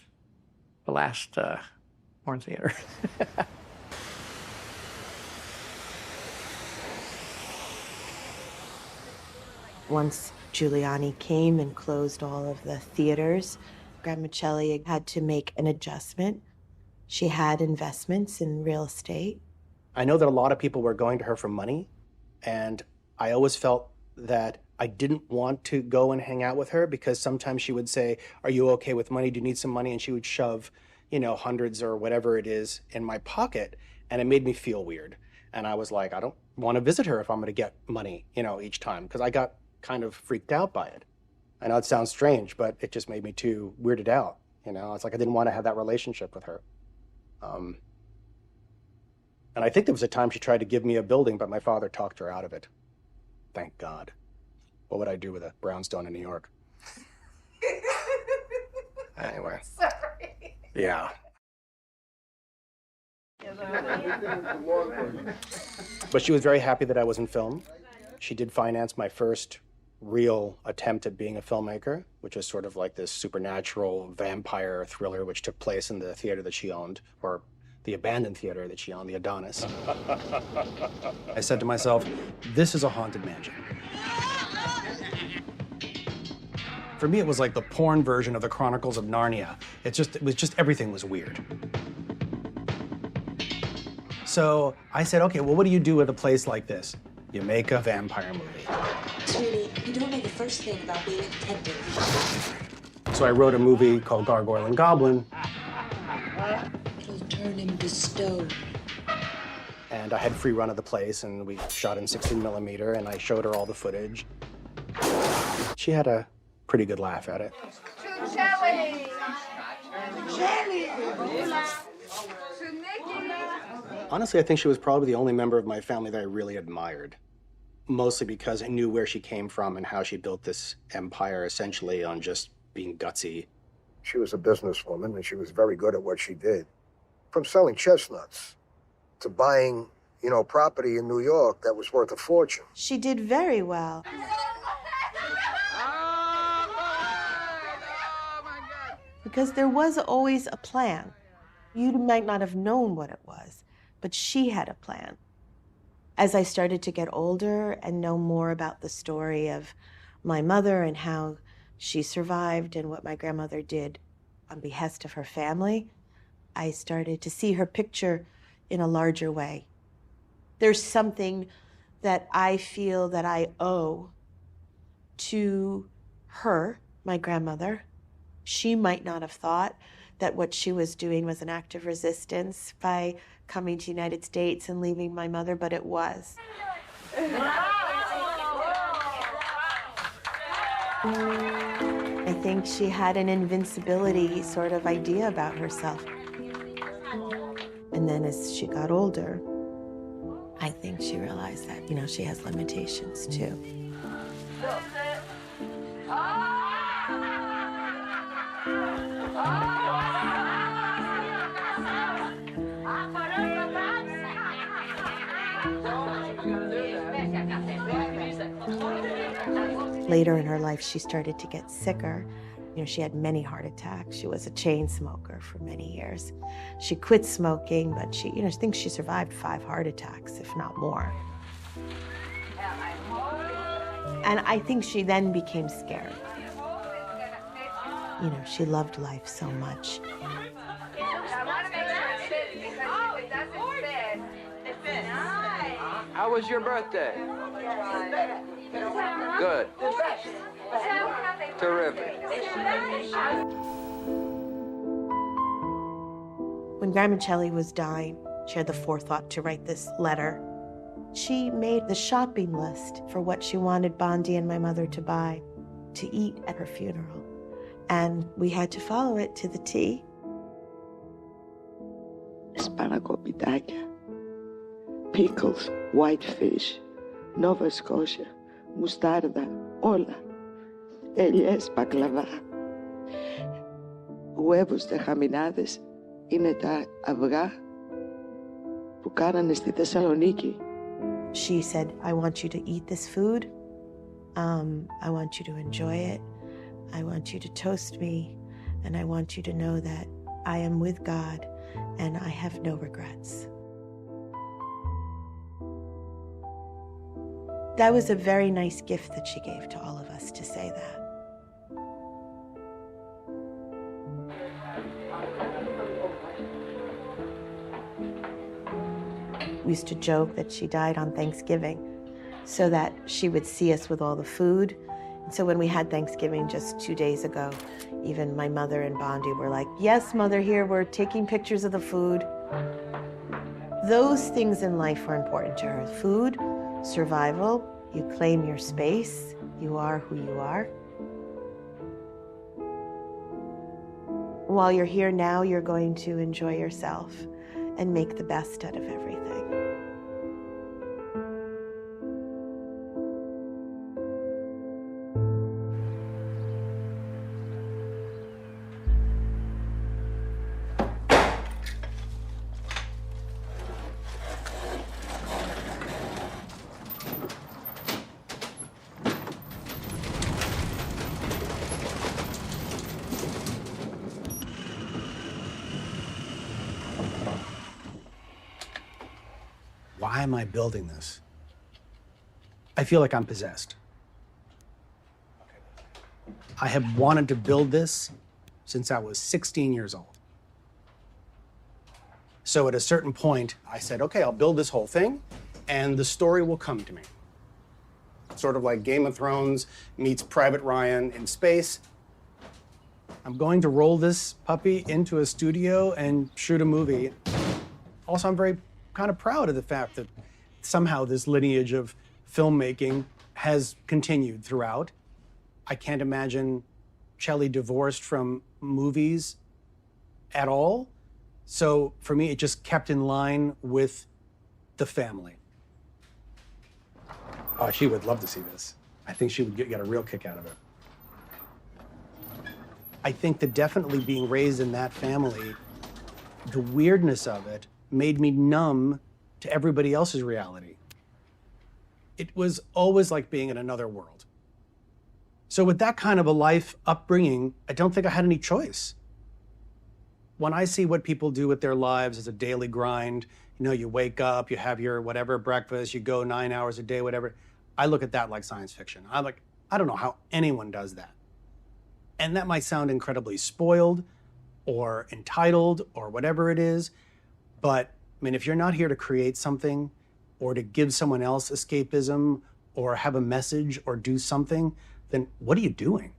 porn theater. Once Giuliani came and closed all of the theaters, Grandma Chelly had to make an adjustment. She had investments in real estate. I know that a lot of people were going to her for money, and I always felt that I didn't want to go and hang out with her because sometimes she would say, "Are you okay with money? Do you need some money?" And she would shove, hundreds or whatever it is in my pocket, and it made me feel weird. And I was like, I don't want to visit her if I'm going to get money, each time, because I got kind of freaked out by it. I know it sounds strange, but it just made me too weirded out. It's like I didn't want to have that relationship with her. And I think there was a time she tried to give me a building, but my father talked her out of it. Thank God. What would I do with a brownstone in New York? Anyway. Sorry. Yeah. But she was very happy that I was in film. She did finance my first real attempt at being a filmmaker, which was sort of like this supernatural vampire thriller which took place in the theater that she owned, or the abandoned theater that she owned, the Adonis. I said to myself, this is a haunted mansion. For me, it was like the porn version of the Chronicles of Narnia. Everything was weird. So I said, okay, well, what do you do with a place like this? You make a vampire movie. Sweetie, you don't know the first thing about being a detective. So I wrote a movie called Gargoyle and Goblin. It'll turn him to stone. And I had free run of the place, and we shot in 16mm, and I showed her all the footage. She had a pretty good laugh at it. To Chelly! Chelly! Honestly, I think she was probably the only member of my family that I really admired. Mostly because I knew where she came from and how she built this empire essentially on just being gutsy. She was a businesswoman, and she was very good at what she did. From selling chestnuts to buying, property in New York that was worth a fortune. She did very well. Because there was always a plan. You might not have known what it was, but she had a plan. As I started to get older and know more about the story of my mother and how she survived and what my grandmother did on behest of her family, I started to see her picture in a larger way. There's something that I feel that I owe to her, my grandmother. She might not have thought that what she was doing was an act of resistance by coming to the United States and leaving my mother, but it was. I think she had an invincibility sort of idea about herself. And then as she got older, I think she realized that, she has limitations too. Later in her life, she started to get sicker. She had many heart attacks. She was a chain smoker for many years. She quit smoking, but she thinks she survived 5 heart attacks, if not more. And I think she then became scared. She loved life so much. How was your birthday? Good. Terrific. When Grandma Chelly was dying, she had the forethought to write this letter. She made the shopping list for what she wanted Bondi and my mother to buy to eat at her funeral. And we had to follow it to the T. Spanakopitάκια, pickles, white fish, Nova Scotia, μουστάρδα, όλα. Ελιές, μπακλαβά. Huevos de jaminades είναι τα αυγά που κάνανε στη Θεσσαλονίκη. She said, I want you to eat this food. I want you to enjoy it. I want you to toast me. And I want you to know that I am with God and I have no regrets. That was a very nice gift that she gave to all of us to say that. We used to joke that she died on Thanksgiving so that she would see us with all the food. And so when we had Thanksgiving just 2 days ago, even my mother and Bondi were like, yes, Mother, here, we're taking pictures of the food. Those things in life were important to her. Food, survival, you claim your space, you are who you are. While you're here now, you're going to enjoy yourself and make the best out of everything. why am I building this? I feel like I'm possessed. I have wanted to build this since I was 16 years old. So at a certain point, I said, okay, I'll build this whole thing, and the story will come to me. Sort of like Game of Thrones meets Private Ryan in space. I'm going to roll this puppy into a studio and shoot a movie. Also, I'm very kind of proud of the fact that somehow this lineage of filmmaking has continued throughout. I can't imagine Chelly divorced from movies at all. So for me, it just kept in line with the family. Oh, she would love to see this. I think she would get a real kick out of it. I think that definitely being raised in that family, the weirdness of it made me numb to everybody else's reality. It was always like being in another world. So with that kind of a life upbringing, I don't think I had any choice. When I see what people do with their lives as a daily grind, you know, you wake up, you have your whatever breakfast, you go 9 hours a day, whatever, I look at that like science fiction. I'm like, I don't know how anyone does that. And that might sound incredibly spoiled or entitled or whatever it is, but I mean, if you're not here to create something or to give someone else escapism or have a message or do something, then what are you doing?